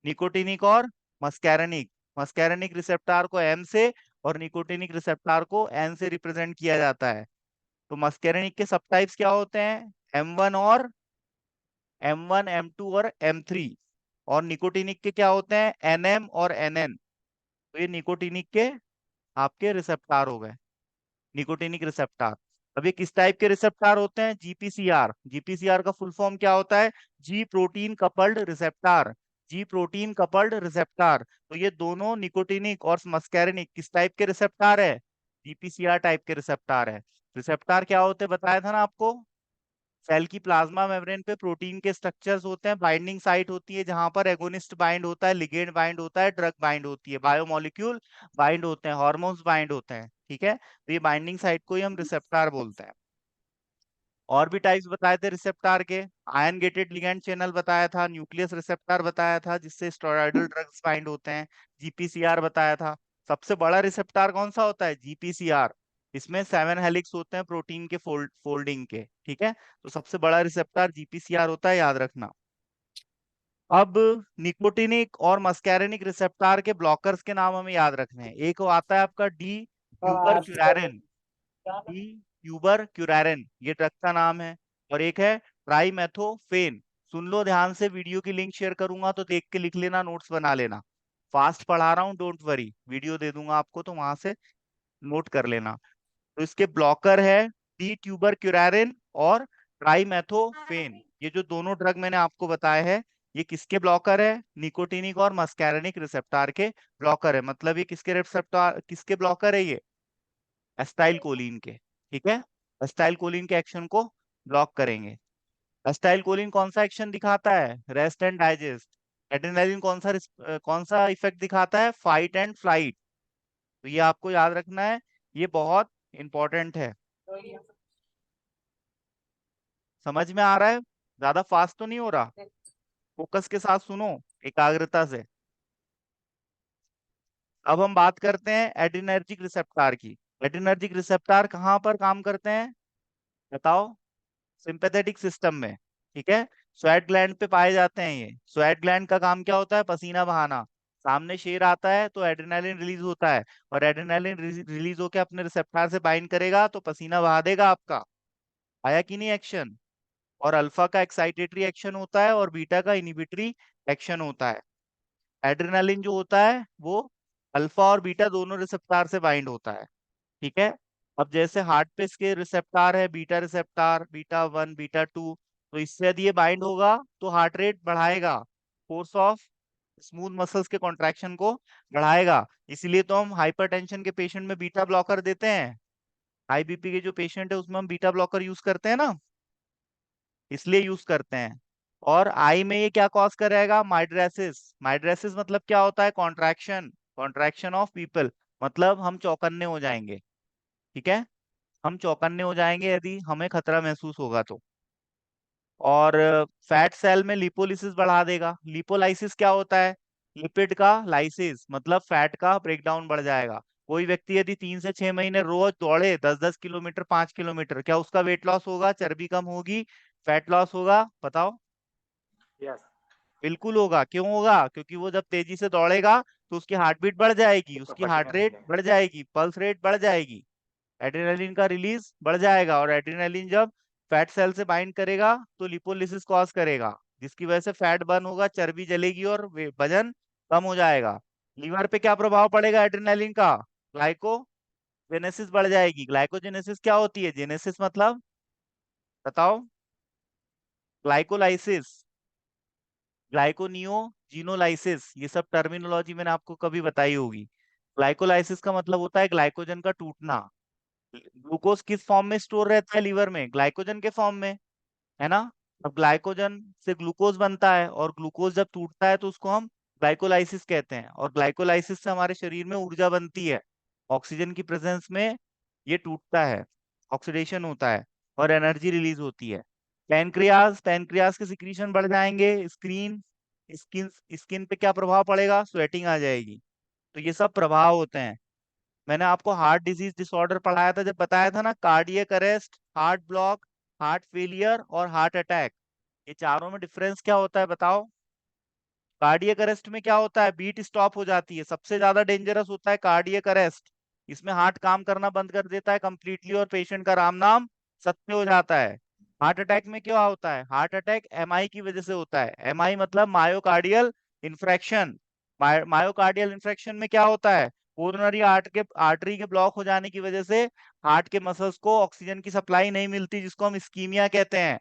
निकोटिनिक और मस्कैरेनिक। मस्कैरेनिक रिसेप्टर को M से और निकोटिनिक रिसेप्टर को N से रिप्रेजेंट किया जाता है। तो मस्कैरेनिक के सब टाइप्स क्या होते हैं? M1 M2 और M3। और निकोटिनिक के क्या होते हैं? NM और NN। तो ये निकोटिनिक के आपके रिसेप्टर हो गए, निकोटिनिक रिसेप्टर। अब ये किस टाइप के रिसेप्टर होते हैं? GPCR। GPCR का फुल फॉर्म क्या होता है? जी प्रोटीन कपल्ड रिसेप्टर। जी प्रोटीन कपल्ड रिसेप्टर। तो ये दोनों निकोटिनिक और मस्कैरेनिक किस टाइप के रिसेप्टर है? GPCR टाइप के रिसेप्टर है। रिसेप्टर क्या होते हैं बताया था ना आपको। सेल की प्लाज्मा मेम्ब्रेन पे प्रोटीन के स्ट्रक्चर्स होते हैं, बाइंडिंग साइट होती है जहां पर एगोनिस्ट बाइंड होता है, लिगेंड बाइंड होता है, ड्रग बाइंड होती है, बायोमोलिक्यूल बाइंड होते हैं, हॉर्मोन्स बाइंड होते हैं। ठीक है। तो ये बाइंडिंग साइट को ही हम रिसेप्टर बोलते हैं। और भी टाइप्स बताए थे रिसेप्टर के। आयन गेटेड लिगैंड चैनल बताया था, न्यूक्लियस रिसेप्टर बताया था जिससे स्टेरॉयडल ड्रग्स बाइंड होते हैं, GPCR बताया था। सबसे बड़ा रिसेप्टर कौन सा होता है? GPCR। इसमें 7 हेलिक्स होते हैं प्रोटीन के फोल्डिंग के। ठीक है। तो सबसे बड़ा रिसेप्टर GPCR होता है, याद रखना। अब निकोटिनिक और मस्कैरेनिक रिसेप्टर के ब्लॉकर्स के नाम हमें याद रखने हैं। एक वो आता है आपका डी ट्यूबर क्यूरारिन। डी ट्यूबर क्यूरारिन ये ड्रग का नाम है। और एक है ट्राइमेथोफेन। सुन लो ध्यान से, वीडियो की लिंक शेयर करूंगा तो देख के लिख लेना, नोट्स बना लेना। फास्ट पढ़ा रहा हूँ, डोंट वरी, वीडियो दे दूंगा आपको तो वहां से नोट कर लेना। तो इसके ब्लॉकर है डी ट्यूबर क्यूरारिन और ट्राइमेथोफेन। ये जो दोनों ड्रग मैंने आपको बताए हैं, ये किसके ब्लॉकर है? निकोटिनिक और मस्कैरेनिक रिसेप्टर के ब्लॉकर है। मतलब ये किसके रिसेप्टर, किसके ब्लॉकर है ये? एस्टाइल कोलिन के। ठीक है, एस्टाइल कोलिन के एक्शन को ब्लॉक करेंगे। एस्टाइल कोलिन कौन सा एक्शन दिखाता है? Rest and digest. एड्रेनालिन कौन सा इफेक्ट दिखाता है? Fight and flight. तो ये आपको याद रखना है, ये बहुत इंपॉर्टेंट है। समझ में आ रहा है? ज्यादा फास्ट तो नहीं हो रहा? फोकस के साथ सुनो, एकाग्रता से। अब हम बात करते हैं एड्रिनर्जिक रिसेप्टर की। एड्रिनर्जिक रिसेप्टर कहाँ पर काम करते हैं बताओ? सिंपैथेटिक सिस्टम में। ठीक है, स्वेट ग्लैंड पे पाए जाते हैं ये। स्वेट ग्लैंड का काम क्या होता है? पसीना बहाना। सामने शेर आता है तो एड्रेनालिन रिलीज होता है, और एड्रेनालिन रिलीज होकर अपने रिसेप्टर से बाइंड करेगा तो पसीना बहा देगा आपका। आया कि नहीं एक्शन? और अल्फा का एक्साइटेटरी एक्शन होता है और बीटा का इनिबिटरी एक्शन होता है। एड्रेनालिन जो होता है वो अल्फा और बीटा दोनों रिसेप्टर से बाइंड होता है। ठीक है, अब जैसे हार्ट पे इसके रिसेप्टर है, beta receptor, beta one, beta two. तो इससे यदि ये बाइंड होगा तो हार्ट रेट बढ़ाएगा, फोर्स ऑफ स्मूथ मसल्स के कॉन्ट्रैक्शन को बढ़ाएगा। इसीलिए तो हम हाइपरटेंशन के पेशेंट में बीटा ब्लॉकर देते हैं। हाई बीपी के जो पेशेंट है उसमें हम बीटा ब्लॉकर यूज करते हैं ना, इसलिए यूज करते हैं। और आई में ये क्या कॉज करेगा? माइड्रेसिस। माइड्रेसिस मतलब क्या होता है? Contraction, contraction of people. मतलब हम चौकन्ने हो जाएंगे। ठीक है, हम चौकन्ने हो जाएंगे यदि हमें खतरा महसूस होगा तो। और फैट सेल में लिपोलिसिस बढ़ा देगा। लिपोलाइसिस क्या होता है? लिपिड का लाइसिस, मतलब फैट का ब्रेकडाउन बढ़ जाएगा। कोई व्यक्ति यदि 3 से 6 महीने रोज दौड़े 10-10 किलोमीटर, 5 किलोमीटर, क्या उसका वेट लॉस होगा? चर्बी कम होगी, फैट लॉस होगा? बताओ। यस। बिल्कुल होगा। क्यों होगा? क्योंकि वो जब तेजी से दौड़ेगा तो उसकी हार्ट बीट बढ़ जाएगी, तो उसकी पसीना हार्ट रेट निकलेगा। बढ़ जाएगी, पल्स रेट बढ़ जाएगी, एड्रेनालिन का रिलीज बढ़ जाएगा। और एड्रेनालिन जब फैट सेल से बाइंड करेगा तो लिपोलिसिस कॉज करेगा, जिसकी वजह से फैट बर्न होगा, चर्बी जलेगी और वजन कम हो जाएगा। लीवर पे क्या प्रभाव पड़ेगा एड्रेनालिन का? ग्लाइकोजेनेसिस बढ़ जाएगी। ग्लाइकोजेनेसिस क्या होती है? जेनेसिस मतलब बताओ। ग्लाइकोलाइसिस, ग्लाइकोनियोजिनोलाइसिस, ये सब टर्मिनोलॉजी मैंने आपको कभी बताई होगी। ग्लाइकोलाइसिस का मतलब होता है ग्लाइकोजन का टूटना। ग्लूकोज किस फॉर्म में स्टोर रहता है लीवर में? ग्लाइकोजन के फॉर्म में, है ना? अब ग्लाइकोजन से ग्लूकोज बनता है, और ग्लूकोज जब टूटता है तो उसको हम ग्लाइकोलाइसिस कहते हैं। और ग्लाइकोलाइसिस से हमारे शरीर में ऊर्जा बनती है। ऑक्सीजन की प्रेजेंस में ये टूटता है, ऑक्सीडेशन होता है और एनर्जी रिलीज होती है। पैनक्रियाज, पैनक्रियाज के सिक्रीशन बढ़ जाएंगे। स्किन स्किन पे क्या प्रभाव पड़ेगा? स्वेटिंग आ जाएगी। तो ये सब प्रभाव होते हैं। मैंने आपको हार्ट डिजीज डिसऑर्डर पढ़ाया था जब, बताया था ना, cardiac arrest, heart block, heart failure और हार्ट अटैक। ये चारों में डिफरेंस क्या होता है बताओ? कार्डियक अरेस्ट में क्या होता है? बीट स्टॉप हो जाती है। सबसे ज्यादा डेंजरस होता है कार्डियक अरेस्ट। इसमें हार्ट काम करना बंद कर देता है कंप्लीटली और पेशेंट का राम नाम सत्य हो जाता है। हार्ट अटैक में क्या होता है? हार्ट अटैक एमआई की वजह से होता है। एमआई मतलब मायोकार्डियल इंफ्रैक्शन। मायोकार्डियल इंफ्रैक्शन में क्या होता है? कोरोनरी आर्टरी के ब्लॉक हो जाने की वजह से हार्ट के मसल्स को ऑक्सीजन की सप्लाई नहीं मिलती, जिसको हम इस्कीमिया कहते हैं।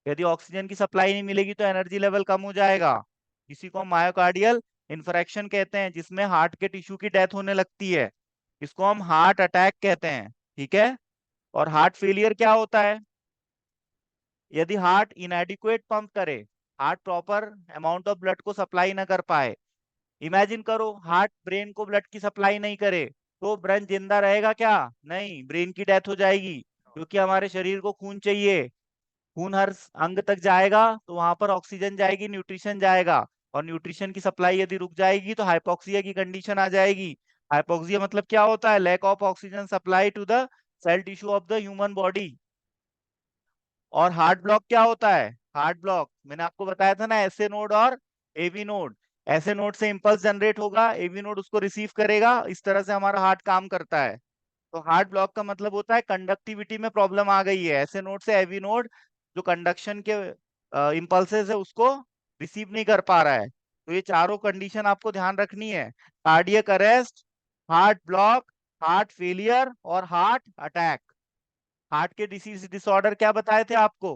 यदि ऑक्सीजन की सप्लाई नहीं मिलेगी तो एनर्जी लेवल कम हो जाएगा। इसी को हम मायोकार्डियल इन्फ्रैक्शन कहते हैं, जिसमें हार्ट के टिश्यू की डेथ होने लगती है। इसको हम हार्ट अटैक कहते हैं। ठीक है, और हार्ट फेलियर क्या होता है? यदि हार्ट इनएडिक्वेट पंप करे, heart proper amount of blood को सप्लाई ना कर पाए। इमेजिन करो हार्ट ब्रेन को ब्लड की सप्लाई नहीं करे, तो ब्रेन जिंदा रहेगा क्या? नहीं, ब्रेन की डेथ हो जाएगी। क्योंकि हमारे शरीर को खून चाहिए, खून हर अंग तक जाएगा तो वहां पर ऑक्सीजन जाएगी, न्यूट्रिशन जाएगा। और न्यूट्रिशन की सप्लाई यदि रुक जाएगी तो हाइपोक्सिया की कंडीशन आ जाएगी। हाइपोक्सिया मतलब क्या होता है? Lack of oxygen supply to the cell tissue of the human body. और हार्ट ब्लॉक क्या होता है? हार्ट ब्लॉक मैंने आपको बताया था ना, एसए नोड और एवी नोड। एसए नोड से इंपल्स जनरेट होगा, एवी नोड उसको रिसीव करेगा। इस तरह से हमारा हार्ट काम करता है। तो हार्ट ब्लॉक का मतलब होता है कंडक्टिविटी में प्रॉब्लम आ गई है। ऐसे नोड से एवी नोड जो कंडक्शन के इम्पल्सेस है उसको रिसीव नहीं कर पा रहा है। तो ये चारों कंडीशन आपको ध्यान रखनी है: cardiac arrest, heart block, heart failure और हार्ट अटैक। हार्ट के डिसीज डिसऑर्डर क्या बताए थे आपको?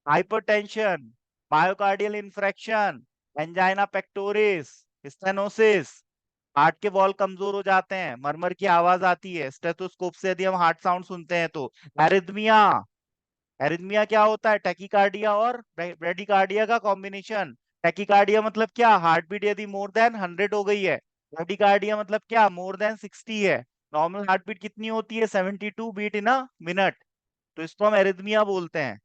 Hypertension, myocardial infarction, angina pectoris, stenosis. Heart के वॉल कमजोर हो जाते हैं, मरमर की आवाज आती है, स्टेथोस्कोप से यदि हम हार्ट साउंड सुनते हैं तो। एरिथमिया, एरिथमिया क्या होता है? टैकीकार्डिया और ब्रेडिकार्डिया का कॉम्बिनेशन। टैकीकार्डिया मतलब क्या? हार्ट बीट यदि मोर देन 100 हो गई है। ब्रेडिकार्डिया मतलब क्या? मोर देन 60 है। नॉर्मल हार्ट बीट कितनी होती है? 72 बीट इन अ मिनट। तो इसको हम एरिथमिया बोलते हैं।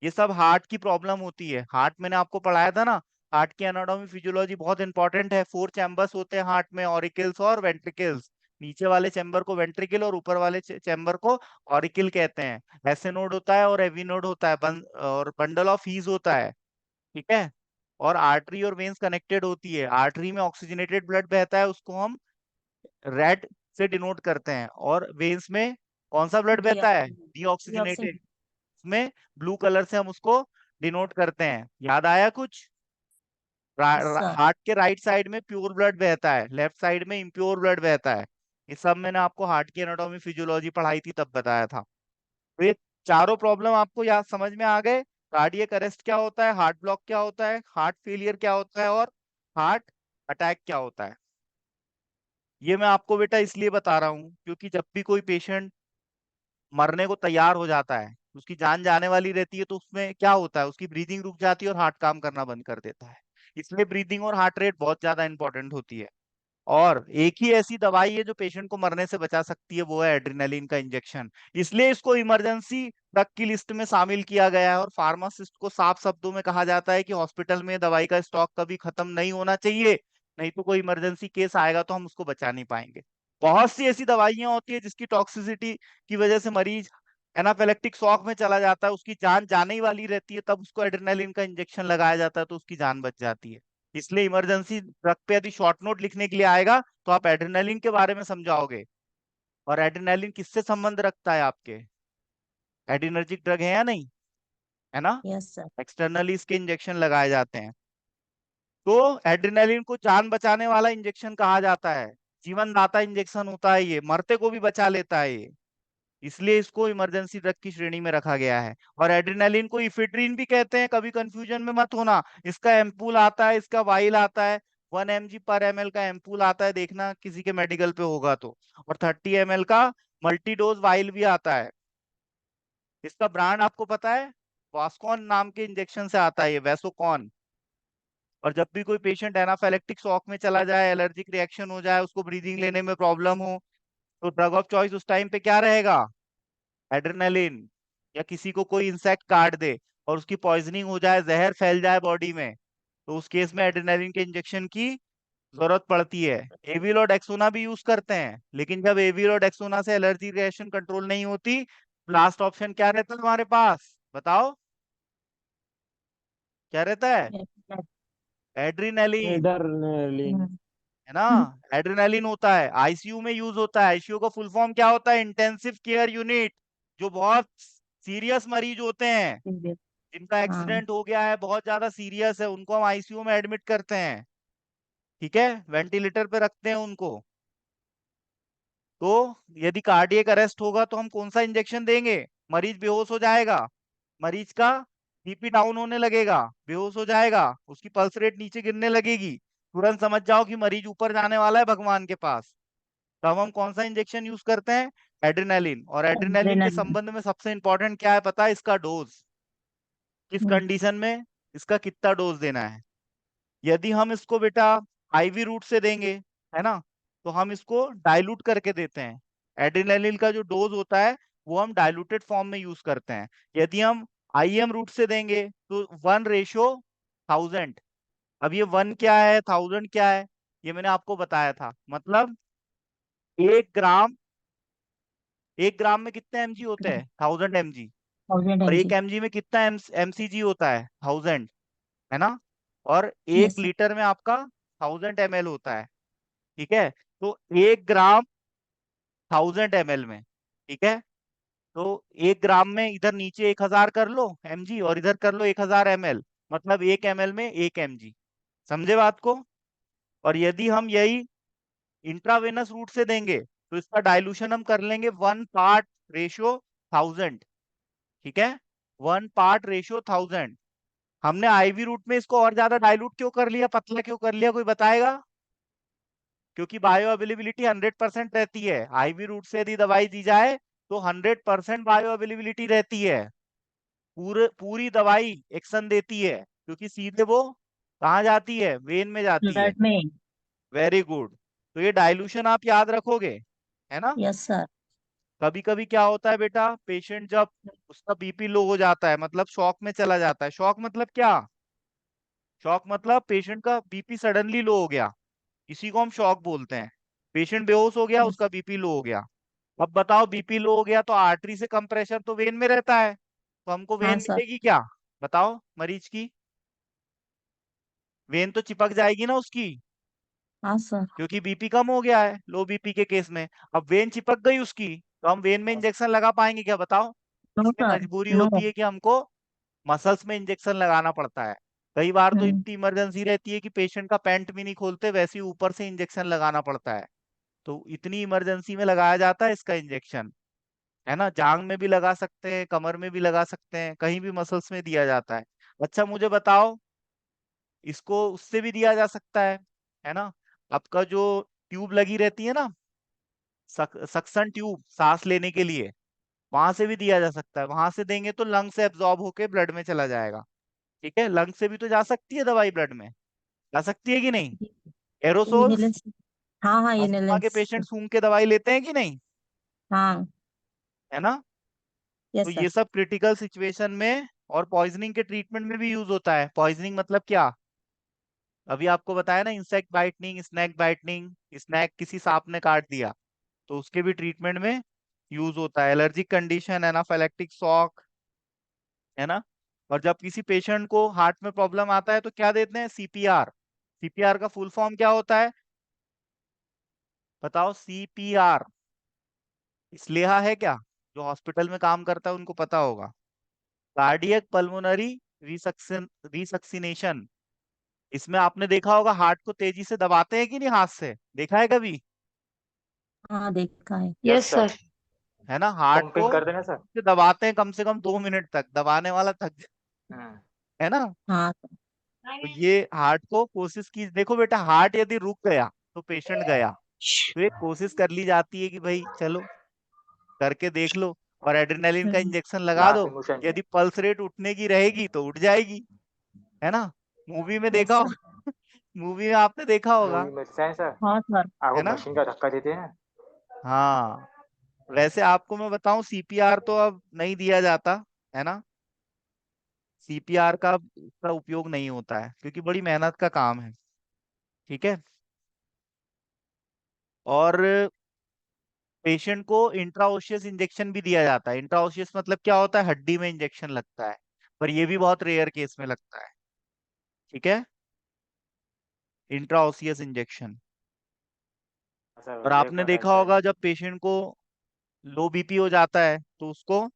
ये सब हार्ट की प्रॉब्लम होती है। हार्ट मैंने आपको पढ़ाया था ना, हार्ट की एनाटॉमी फिजियोलॉजी बहुत इंपॉर्टेंट है। 4 चैम्बर्स होते हैं हार्ट में, ऑरिकल्स और वेंट्रिकल्स। नीचे वाले चैम्बर को वेंट्रिकल और ऊपर वाले चैम्बर को ऑरिकल कहते हैं। एसे नोड होता है और एवी नोड होता है, और बंडल ऑफ हीज होता है। ठीक है। और आर्टरी और वेन्स कनेक्टेड होती है। आर्टरी में ऑक्सीजनेटेड ब्लड बहता है, उसको हम रेड से डिनोट करते हैं। और वेन्स में कौन सा ब्लड बहता है? डीऑक्सीजन। डीऑक्सीजनेटेड। डीऑक्सीजन। में ब्लू कलर से हम उसको डिनोट करते हैं। याद आया कुछ? Yes sir. हार्ट के राइट साइड में प्योर ब्लड बहता है, लेफ्ट साइड में इम्प्योर ब्लड बहता है। ये सब मैंने आपको हार्ट की एनाटॉमी फिजियोलॉजी पढ़ाई थी तब बताया था। तो ये चारों प्रॉब्लम आपको याद समझ में आ गए? कार्डियक अरेस्ट क्या होता है, हार्ट ब्लॉक क्या होता है, हार्ट फेलियर क्या होता है, और हार्ट अटैक क्या होता है। ये मैं आपको बेटा इसलिए बता रहा हूँ क्योंकि जब भी कोई पेशेंट मरने को तैयार हो जाता है, उसकी जान जाने वाली रहती है, तो उसमें क्या होता है? उसकी ब्रीदिंग रुक जाती है और हार्ट काम करना बंद कर देता है। इसलिए ब्रीदिंग और हार्ट रेट बहुत ज्यादा इंपॉर्टेंट होती है। और एक ही ऐसी दवाई है जो पेशेंट को मरने से बचा सकती है, वो है एड्रेनालिन का इंजेक्शन। इसलिए इसको इमरजेंसी ड्रग की लिस्ट में शामिल किया गया है। और फार्मासिस्ट को साफ शब्दों में कहा जाता है कि हॉस्पिटल में दवाई का स्टॉक कभी खत्म नहीं होना चाहिए, नहीं तो कोई इमरजेंसी केस आएगा तो हम उसको बचा नहीं पाएंगे। बहुत सी ऐसी दवाइयां होती है जिसकी टॉक्सिसिटी की वजह से मरीज एनाफिलेक्टिक शॉक में चला जाता है, उसकी जान जाने ही वाली रहती है, तब उसको एड्रेनालिन का इंजेक्शन लगाया जाता है तो उसकी जान बच जाती है। इसलिए इमरजेंसी ड्रग पे यदि शॉर्ट नोट लिखने के लिए आएगा तो आप एड्रेनालिन के बारे में समझाओगे। और एड्रेनालिन किससे संबंध रखता है आपके? एडिनर्जिक ड्रग है या नहीं? है ना? Yes sir. एक्सटर्नली इसके इंजेक्शन लगाए जाते हैं। तो एड्रेनालिन को जान बचाने वाला इंजेक्शन कहा जाता है। जीवनदाता इंजेक्शन होता है ये, मरते को भी बचा लेता है ये। इसलिए इसको इमरजेंसी ड्रग की श्रेणी में रखा गया है। और एड्रेनालिन को इफेड्रिन भी कहते हैं, कभी कंफ्यूजन में मत होना। इसका एम्पूल आता है, इसका वाइल आता है। 1 mg/ml का एम्पूल आता है, देखना किसी के मेडिकल पे होगा तो। और 30 ml का मल्टी डोज वाइल भी आता है। इसका ब्रांड आपको पता है? वास्कॉन नाम के इंजेक्शन से आता है ये, वैसोकॉन। और जब भी कोई पेशेंट एनाफिलेक्टिक शॉक में चला जाए, एलर्जिक रिएक्शन हो जाए, उसको ब्रीदिंग लेने में प्रॉब्लम हो, तो ड्रग ऑफ चॉइस उस टाइम पे क्या रहेगा? एड्रेनालिन। या किसी को कोई इंसेक्ट काट दे और उसकी पॉइजनिंग हो जाए, जहर फैल जाए बॉडी में, तो उस केस में एड्रेनालिन के इंजेक्शन की जरूरत पड़ती है। एविल और डेक्सोना भी यूज करते हैं, लेकिन जब एविल और डेक्सोना से एलर्जी रिएक्शन कंट्रोल नहीं होती, लास्ट ऑप्शन क्या रहता है तुम्हारे पास? बताओ, क्या रहता है? एड्रेनालिन। एड्रेनलिन। है ना? एड्रेनालिन होता है, आईसीयू में यूज होता है। आईसीयू का फुल फॉर्म क्या होता है? Intensive care unit. जो बहुत सीरियस मरीज होते हैं, जिनका हाँ। एक्सीडेंट हो गया है, बहुत ज्यादा सीरियस है, उनको हम आईसीयू में एडमिट करते हैं। ठीक है, वेंटिलेटर पे रखते हैं उनको। तो यदि कार्डियक अरेस्ट होगा तो हम कौन सा इंजेक्शन देंगे? मरीज बेहोश हो जाएगा, मरीज का बीपी डाउन होने लगेगा, बेहोश हो जाएगा, उसकी पल्स रेट नीचे गिरने लगेगी, तुरंत समझ जाओ कि मरीज ऊपर जाने वाला है भगवान के पास। तब हम कौन सा इंजेक्शन यूज करते हैं? एड्रेनालिन। और एड्रेनालिन के एड्रेनलिन। संबंध में सबसे इंपॉर्टेंट क्या है पता है? इसका डोज। किस कंडीशन में इसका कितना डोज देना है। यदि हम इसको बेटा आईवी रूट से देंगे, है ना, तो हम इसको डाइल्यूट करके देते हैं। एड्रेनालिन का जो डोज होता है वो हम डाइल्यूटेड फॉर्म में यूज करते हैं। यदि हम आईएम रूट से देंगे तो 1:1000। अब ये 1 क्या है, 1000 क्या है, ये मैंने आपको बताया था। मतलब 1 ग्राम, 1 ग्राम में कितने एमजी होते हैं? 1000 mg। 1000 और mg। 1 mg में कितना एमसीजी होता है? 1000। है ना? और एक यस सर। लीटर में आपका 1000 ml होता है। ठीक है। तो 1 ग्राम 1000 ml में, ठीक है, तो 1 ग्राम में इधर नीचे 1000 कर लो एमजी और इधर कर लो 1000 ml, मतलब 1 ml में 1 mg। समझे बात को? और यदि हम यही इंट्रावेनस रूट से देंगे तो इसका डाइल्यूशन हम कर लेंगे 1 पार्ट रेशियो 1000। ठीक है, 1 पार्ट रेशियो 1000। हमने आईवी रूट में इसको और ज्यादा डाइल्यूट क्यों कर लिया, पतला क्यों कर लिया, कोई बताएगा? क्योंकि बायो अवेलेबिलिटी 100% रहती है। आईवी रूट से यदि दवाई दी जाए तो 100% बायो अवेलेबिलिटी रहती है। पूरी दवाई एक्शन देती है, क्योंकि सीधे वो कहाँ जाती है, वेन में जाती है। ब्लड में। Very good. तो ये डाइल्यूशन आप याद रखोगे, है ना? Yes sir. कभी कभी क्या होता है बेटा, पेशेंट जब उसका बीपी लो हो जाता है, मतलब शॉक में चला जाता है। शॉक मतलब क्या? शॉक मतलब पेशेंट का बीपी सडनली लो हो गया, इसी को हम शॉक बोलते हैं। पेशेंट बेहोश हो गया, यस। उसका बीपी लो हो गया। अब बताओ, बीपी लो हो गया तो आर्टरी से कम प्रेशर तो वेन में रहता है, तो हमको हाँ वेन सर। मिलेगी क्या? बताओ मरीज की, वेन तो चिपक जाएगी ना उसकी, हाँ सर। क्योंकि बीपी कम हो गया है लो बीपी के केस में। अब वेन चिपक गई उसकी, तो हम वेन में इंजेक्शन लगा पाएंगे क्या, बताओ? नो इसलिए सर। मजबूरी नो। होती है कि हमको मसल्स में इंजेक्शन लगाना पड़ता है। कई बार तो हम्म। इतनी इमरजेंसी रहती है कि पेशेंट का पैंट भी नहीं खोलते, वैसे ही ऊपर से इंजेक्शन लगाना पड़ता है। तो इतनी इमरजेंसी में लगाया जाता है इसका इंजेक्शन, है ना? जांग में भी लगा सकते हैं, कमर में भी लगा सकते हैं, कहीं भी मसल्स में दिया जाता है। अच्छा मुझे बताओ, इसको उससे भी दिया जा सकता है ना? आपका जो ट्यूब लगी रहती है ना, सक्शन ट्यूब, सांस लेने के लिए, वहां से भी दिया जा सकता है। वहां से देंगे तो लंग से एब्जॉर्ब होके ब्लड में चला जाएगा। ठीक है, लंग से भी तो जा सकती है दवाई ब्लड में, जा सकती है कि नहीं? एरोसोल्स, इनहेलेंस। हाँ हाँ अस्थमा के इनहेलेंस। पेशेंट सूंघ के दवाई लेते हैं कि नहीं, हाँ। है ना? तो यस ये सर। सब क्रिटिकल सिचुएशन में और पॉइजनिंग के ट्रीटमेंट में भी यूज होता है। पॉइजनिंग मतलब क्या? अभी आपको बताया ना, इंसेक्ट बाइटनिंग, स्नैक बाइटनिंग, स्नैक किसी सांप ने काट दिया, तो उसके भी ट्रीटमेंट में यूज होता है। एलर्जिक कंडीशन, एनाफाइलैक्टिक शॉक, है ना? और जब किसी पेशेंट को हार्ट में प्रॉब्लम आता है तो क्या देते हैं, सीपीआर। सीपीआर का फुल फॉर्म क्या होता है, बताओ? सीपीआर स्लेहा है क्या? जो हॉस्पिटल में काम करता है उनको पता होगा। Cardiac pulmonary resuscitation. इसमें आपने देखा होगा, हार्ट को तेजी से दबाते हैं कि नहीं, हाथ से, देखा है कभी? हाँ देखा है। Yes sir. है ना, हार्ट को पंपिंग कर देना सर। से दबाते हैं कम से कम 2 मिनट तक, दबाने वाला हम्म। है ना? हाँ तो ये हार्ट को कोशिश की, देखो बेटा, हार्ट यदि रुक गया तो पेशेंट गया। तो एक कोशिश कर ली जाती है कि भाई चलो करके देख लो, और एड्रेनालिन का सर। इंजेक्शन लगा दो। लास्ट इमोशन है। यदि पल्स रेट उठने की रहेगी तो उठ जाएगी, है ना? मूवी में देखा यस हो, सर। मूवी में आपने देखा होगा, मूवी में सर सर हाँ सर। है आपको ना? मशीन का धक्का देते हैं। हाँ। वैसे आपको मैं बताऊं, सीपीआर तो अब नहीं दिया जाता, है ना? सीपीआर का उपयोग नहीं होता है, क्योंकि बड़ी मेहनत का काम है। ठीक है। और पेशेंट को इंट्राओशियस इंजेक्शन भी दिया जाता है। इंट्राओशियस मतलब क्या होता है, हड्डी में इंजेक्शन लगता है, पर ये भी बहुत रेयर केस में लगता है। ठीक है, इंट्राओशियस इंजेक्शन। और सर एक आपने बार देखा ऐसा होगा, है। जब पेशेंट को लो बीपी हो जाता है तो उसको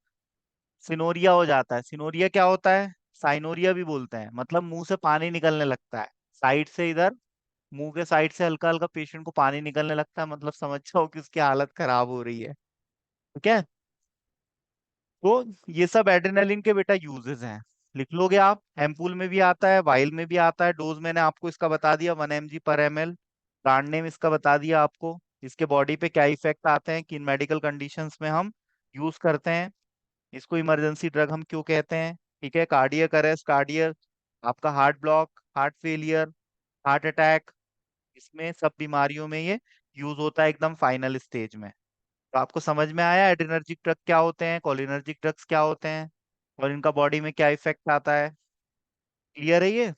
सिनोरिया हो जाता है। सिनोरिया क्या होता है, साइनोरिया भी बोलते हैं, मतलब मुंह से पानी निकलने लगता है साइड से, इधर मुंह के साइड से हल्का हल्का पेशेंट को पानी निकलने लगता है, मतलब समझ जाओ कि उसकी हालत खराब हो रही है। ठीक है। तो ये सब एड्रेनालिन के बेटा यूजेस हैं, लिख लोगे आप। एम्पूल में भी आता है, वाइल में भी आता है। डोज मैंने आपको इसका बता दिया, 1 mg/ml। ब्रांड नेम इसका बता दिया आपको। इसके बॉडी पे क्या इफेक्ट आते हैं, किन मेडिकल कंडीशंस में हम यूज करते हैं, इसको इमरजेंसी ड्रग हम क्यों कहते हैं। ठीक है, कार्डियक अरेस्ट, कार्डियक, आपका heart block, heart failure, heart attack, इसमें सब बीमारियों में ये यूज होता है एकदम फाइनल स्टेज में। तो आपको समझ में आया एड्रेनर्जिक ड्रग क्या होते हैं, कोलिनर्जिक ड्रग्स क्या होते हैं, और इनका बॉडी में क्या इफेक्ट आता है? क्लियर है ये?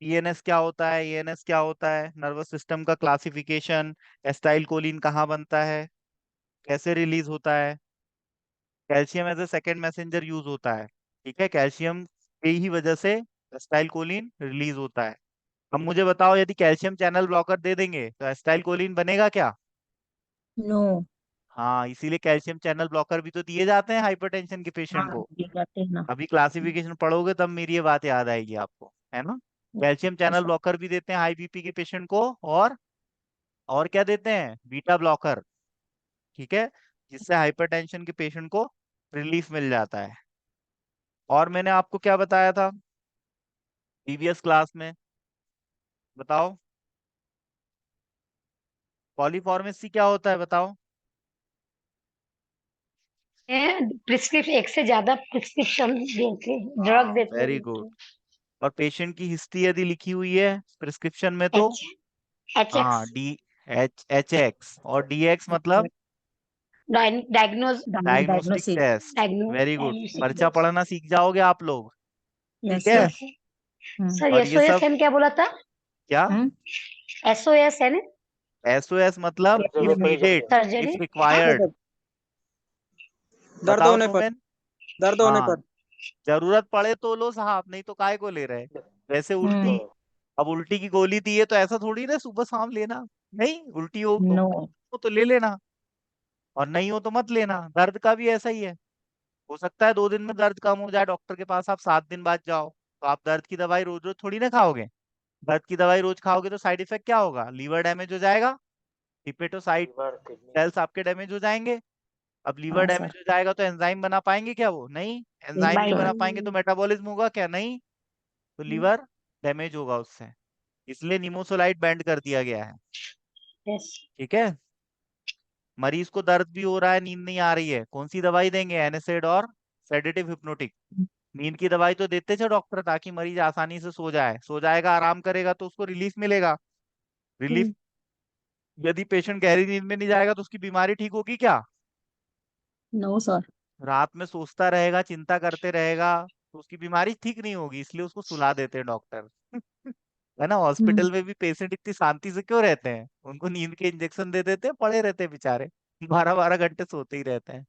पीएनएस क्या होता है, ईएनएस क्या होता है, नर्वस सिस्टम का क्लासिफिकेशन, एस्टाइल कोलिन कहाँ बनता है, कैसे रिलीज होता है, calcium as a second messenger use होता है। ठीक है, कैल्शियम की ही वजह से एस्टाइल कोलिन रिलीज होता है। अब मुझे बताओ, यदि कैल्शियम चैनल ब्लॉकर दे देंगे तो एस्टाइल कोलिन बनेगा क्या? नो। हाँ, इसीलिए कैल्शियम चैनल ब्लॉकर भी तो दिए जाते हैं हाइपरटेंशन के हाँ पेशेंट को। ये कहते हैं ना। अभी क्लासिफिकेशन पढ़ोगे तब मेरी ये बात याद आएगी आपको, है ना? Calcium channel sir. ब्लॉकर भी देते हैं हाई बीपी के पेशेंट को, और क्या देते हैं, बीटा ब्लॉकर, ठीक है, जिससे हाइपरटेंशन के पेशेंट को रिलीफ मिल जाता है। और मैंने आपको क्या बताया था प्रीवियस क्लास में, बताओ, पॉलीफार्मेसी क्या होता है बताओ। प्रिस्क्रिप्शन एक से ज्यादा प्रिस्क्रिप्शन देते हैं, ड्रग देते वेरी गुड। और पेशेंट की हिस्ट्री यदि लिखी हुई है प्रिस्क्रिप्शन में तो, हैं। एच हाँ, एक्स एच एक्स और डी एक्स मतलब diagnose diagnostic Diagnosis. Test. Very good, पर्चा पढ़ना सीख जाओगे आप लोग, Yes, ठीक है। sir. Hmm. सर और ये सब SOSN क्या बोला था? क्या, Hmm. SOSN एसओएस मतलब if needed, surgery. If required. दर्द बताओ होने पर, सुमेन। दर्द होने हाँ, पर। जरूरत पड़े तो लो साहब, नहीं तो काय को ले रहे। वैसे Hmm. उल्टी, अब उल्टी की गोली दी है तो ऐसा थोड़ी ना सुबह शाम लेना, नहीं, उल्टी No. हो तो ले लेना, और नहीं हो तो मत लेना। दर्द का भी ऐसा ही है, हो सकता है 2 दिन में दर्द कम हो जाए, डॉक्टर के पास आप 7 दिन बाद जाओ, तो आप दर्द की दवाई रोज रोज थोड़ी ना खाओगे। दर्द की दवाई रोज खाओगे तो साइड इफेक्ट क्या होगा, लीवर डैमेज हो जाएगा, हिपेटोसाइट लीवर किडनी सेल्स आपके डैमेज हो जाएंगे। अब लीवर हाँ सर। डैमेज हो जाएगा तो एंजाइम बना पाएंगे क्या, वो नहीं, एंजाइम नहीं बना पाएंगे तो मेटाबॉलिज्म होगा क्या, नहीं, तो लीवर डैमेज होगा उससे। इसलिए निमोसोलाइट बैंड कर दिया गया है, ठीक है। मरीज को दर्द भी हो रहा है, नींद नहीं आ रही है, कौन सी दवाई देंगे, एनेसेड और सेडेटिव हिप्नोटिक। नींद की दवाई तो देते थे डॉक्टर ताकि मरीज आसानी से सो जाए, सो जाएगा, आराम करेगा तो उसको रिलीफ मिलेगा। रिलीफ, यदि पेशेंट गहरी नींद में नहीं जाएगा तो उसकी बीमारी ठीक होगी क्या, No, sir. रात में सोचता रहेगा, चिंता करते रहेगा, तो उसकी बीमारी ठीक नहीं होगी, इसलिए उसको सुला देते हैं डॉक्टर। है ना, Hmm. हॉस्पिटल में भी पेशेंट इतनी शांति से क्यों रहते हैं, उनको नींद के इंजेक्शन दे देते हैं, पड़े रहते हैं बेचारे, 12-12 घंटे सोते ही रहते हैं,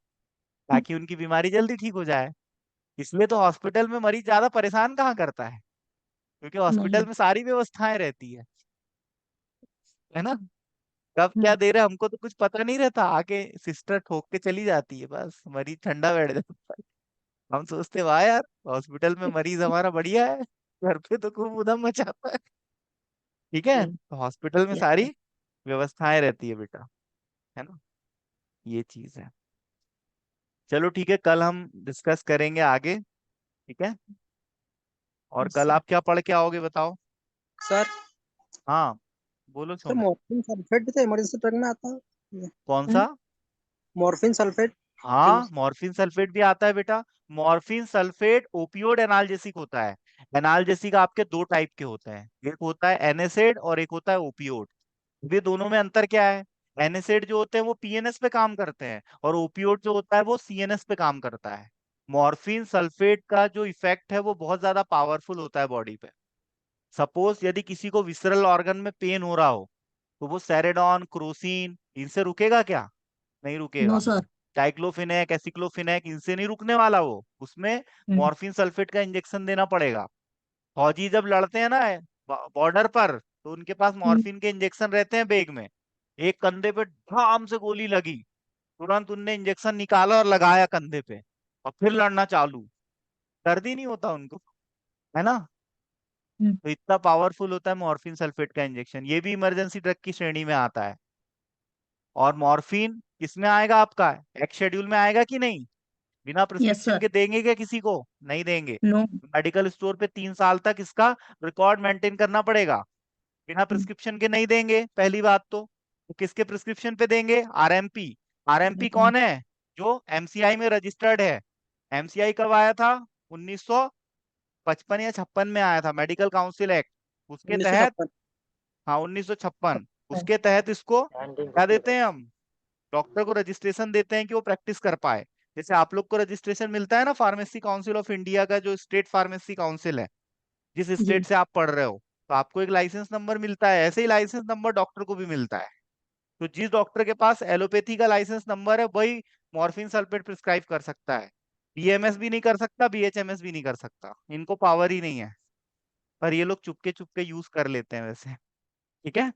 ताकि उनकी बीमारी जल्दी ठीक हो जाए। इसलिए तो हॉस्पिटल में मरीज ज्यादा परेशान कहाँ करता है, क्योंकि हॉस्पिटल नहीं। में सारी व्यवस्थाएं रहती है ना। कब क्या Hmm. दे रहे हैं हमको तो कुछ पता नहीं रहता, आके सिस्टर ठोक के चली जाती है, बस मरीज ठंडा बैठ जाता है। हम सोचते वाह यार, हॉस्पिटल में मरीज हमारा बढ़िया है, घर पे तो खूब उधम मचाता है, ठीक है। तो हॉस्पिटल में Yes, सारी sir. व्यवस्थाएं रहती है बेटा, है ना, ये चीज है। चलो ठीक है, कल हम डिस्कस करेंगे आगे, ठीक है। और Yes, कल sir. आप क्या पढ़ के आओगे बताओ। सर, हाँ, बोलो सर सोमे। मॉर्फिन सल्फेट भी तो इमरजेंसी ड्रग में आता है। कौन Hmm. सा, मॉर्फिन सल्फेट। हाँ, मॉर्फिन सल्फेट भी आता है बेटा। मॉर्फिन सल्फेट ओपियोड एनाल्जेसिक होता है। एनाल्जेसिक आपके 2 टाइप के होते हैं, एक होता है एनएसएड और एक होता है ओपियोड। वे दोनों में अंतर क्या है, एनएसएड जो होते हैं वो पीएनएस पे काम करते हैं, और ओपियोड जो होता है वो सीएनएस पे काम करता है। मॉर्फिन सल्फेट का जो इफेक्ट है वो बहुत ज्यादा पावरफुल होता है बॉडी पे। सपोज यदि किसी को विसरल ऑर्गन में पेन हो रहा हो, तो वो सेरेडॉन, क्रोसिन, इनसे रुकेगा क्या, नहीं No, रुकेगा। sir. डाइक्लोफिनेक, एसिक्लोफिनेक, इनसे नहीं रुकने वाला वो, उसमें Hmm. मॉर्फिन सल्फेट का इंजेक्शन देना पड़ेगा। फौजी जब लड़ते हैं ना बॉर्डर पर, तो उनके पास Hmm. मॉर्फिन के इंजेक्शन रहते हैं बैग में। एक कंधे पे धाम से गोली लगी, तुरंत उनने इंजेक्शन निकाला और लगाया कंधे पे, और फिर लड़ना चालू, दर्द ही नहीं होता उनको, है ना। Hmm. तो इतना पावरफुल होता है मॉर्फिन सल्फेट का इंजेक्शन, ये भी इमरजेंसी ड्रग की श्रेणी में आता है। और मॉर्फिन किसमें आएगा आपका, एक्ट शेड्यूल में आएगा कि नहीं, बिना Yes, प्रिस्क्रिप्शन sir. के देंगे क्या किसी को, नहीं देंगे। No. मेडिकल स्टोर पे 3 साल तक इसका रिकॉर्ड मेंटेन करना पड़ेगा, बिना Hmm. प्रिस्क्रिप्शन के नहीं देंगे, पहली बात तो किसके प्रिस्क्रिप्शन पे देंगे, आरएमपी। RMP Hmm. कौन है, जो एमसीआई में रजिस्टर्ड है। एमसीआई कब आया था, 1955 या 56 में आया था, मेडिकल काउंसिल एक्ट, उसके तहत, 1956। हाँ 1956, उसके तहत इसको क्या देते 1955। हैं हम, डॉक्टर को रजिस्ट्रेशन देते हैं कि वो प्रैक्टिस कर पाए। जैसे आप लोग को रजिस्ट्रेशन मिलता है ना फार्मेसी काउंसिल ऑफ इंडिया का, जो स्टेट फार्मेसी काउंसिल है, जिस जी। स्टेट से आप पढ़ रहे हो, तो आपको एक लाइसेंस नंबर मिलता है, ऐसे ही लाइसेंस नंबर डॉक्टर को भी मिलता है। तो जिस डॉक्टर के पास एलोपैथी का लाइसेंस नंबर है वही मॉर्फिन सल्फेट प्रिस्क्राइब कर सकता है। बीएमएस भी नहीं कर सकता, बीएचएमएस भी नहीं कर सकता, इनको पावर ही नहीं है, पर ये लोग चुपके चुपके यूज कर लेते हैं वैसे, ठीक है।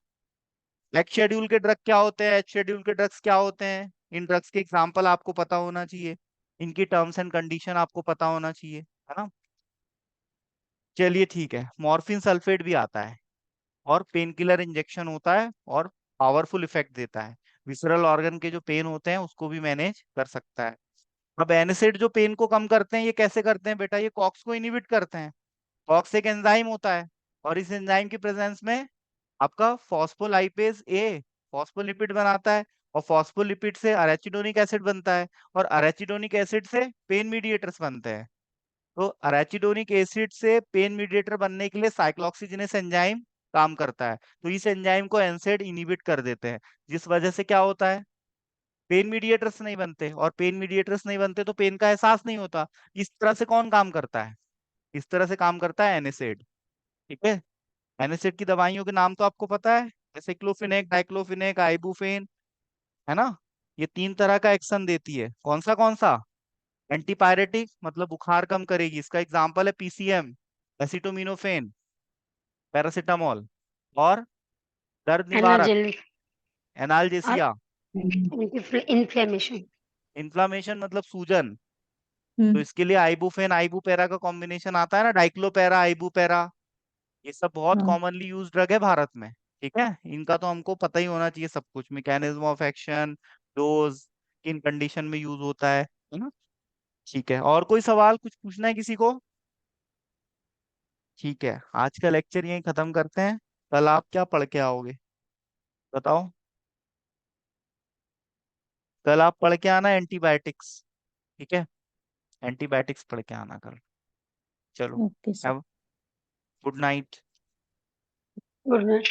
एक्ट शेड्यूल के ड्रग क्या होते हैं, एच शेड्यूल के ड्रग्स क्या होते हैं, इन ड्रग्स के एग्जाम्पल आपको पता होना चाहिए, इनकी टर्म्स एंड कंडीशन आपको पता होना चाहिए, है ना। चलिए ठीक है, मॉर्फिन सल्फेट भी आता है और पेन किलर इंजेक्शन होता है और पावरफुल इफेक्ट देता है। विसरल ऑर्गन के जो पेन होते हैं उसको भी मैनेज कर सकता है। अब एनएसएड जो पेन को कम करते हैं, ये कैसे करते हैं बेटा? ये कॉक्स को इनहिबिट करते हैं। कॉक्स एक एंजाइम होता है और इस एंजाइम की प्रेजेंस में आपका फॉस्फोलाइपेज ए फॉस्फोलिपिड बनाता है और फॉस्फोलिपिड से अरेचिडोनिक एसिड बनता है और अरेचिडोनिक एसिड से पेन मीडिएटर्स बनते हैं। तो अरेचिडोनिक एसिड से पेन मीडिएटर बनने के लिए साइक्लोऑक्सीजिनेस एंजाइम काम करता है। तो इस एंजाइम को एनसेड इनहिबिट कर देते हैं, जिस वजह से क्या होता है? पेन मीडिएटर्स नहीं बनते, और पेन मीडिएटर्स नहीं बनते तो पेन का एहसास नहीं होता। इस तरह से कौन काम करता है? इस तरह से काम करता है एनएसएड। ठीक है, एनएसएड की दवाइयों के नाम तो आपको पता है, जैसे क्लोफिनेक, डाइक्लोफिनेक, आइबुफेन, है ना? ये 3 तरह का एक्शन देती है। कौन सा? एंटीपायरेटिक, मतलब बुखार कम करेगी, इसका एग्जांपल है पीसीएम, एसिटोमिनोफेन, पैरासीटामोल। और दर्द निवारक, एनाजेलिक और एनाल्जेसिया। इन्फ्लेमेशन। इन्फ्लामेशन मतलब सूजन, तो हम्म। इसके लिए आइबुफेन आइबुपेरा का कॉम्बिनेशन आता है ना, डाइक्लोपेरा आइबुपेरा। ये सब बहुत हाँ। कॉमनली यूज ड्रग है भारत में। ठीक है, इनका तो हमको पता ही होना चाहिए सब कुछ, मैकेनिज्म ऑफ एक्शन, डोज, किन कंडीशन में यूज होता है ना? ठीक है, और कोई सवाल कुछ पूछना है किसी को? ठीक है, आज का लेक्चर यहीं खत्म करते हैं। कल आप क्या पढ़ के आओगे, बताओ? कल आप पढ़ के आना एंटीबायोटिक्स। ठीक है, एंटीबायोटिक्स पढ़ के आना कल। चलो, okay sir. Have good night. Good night.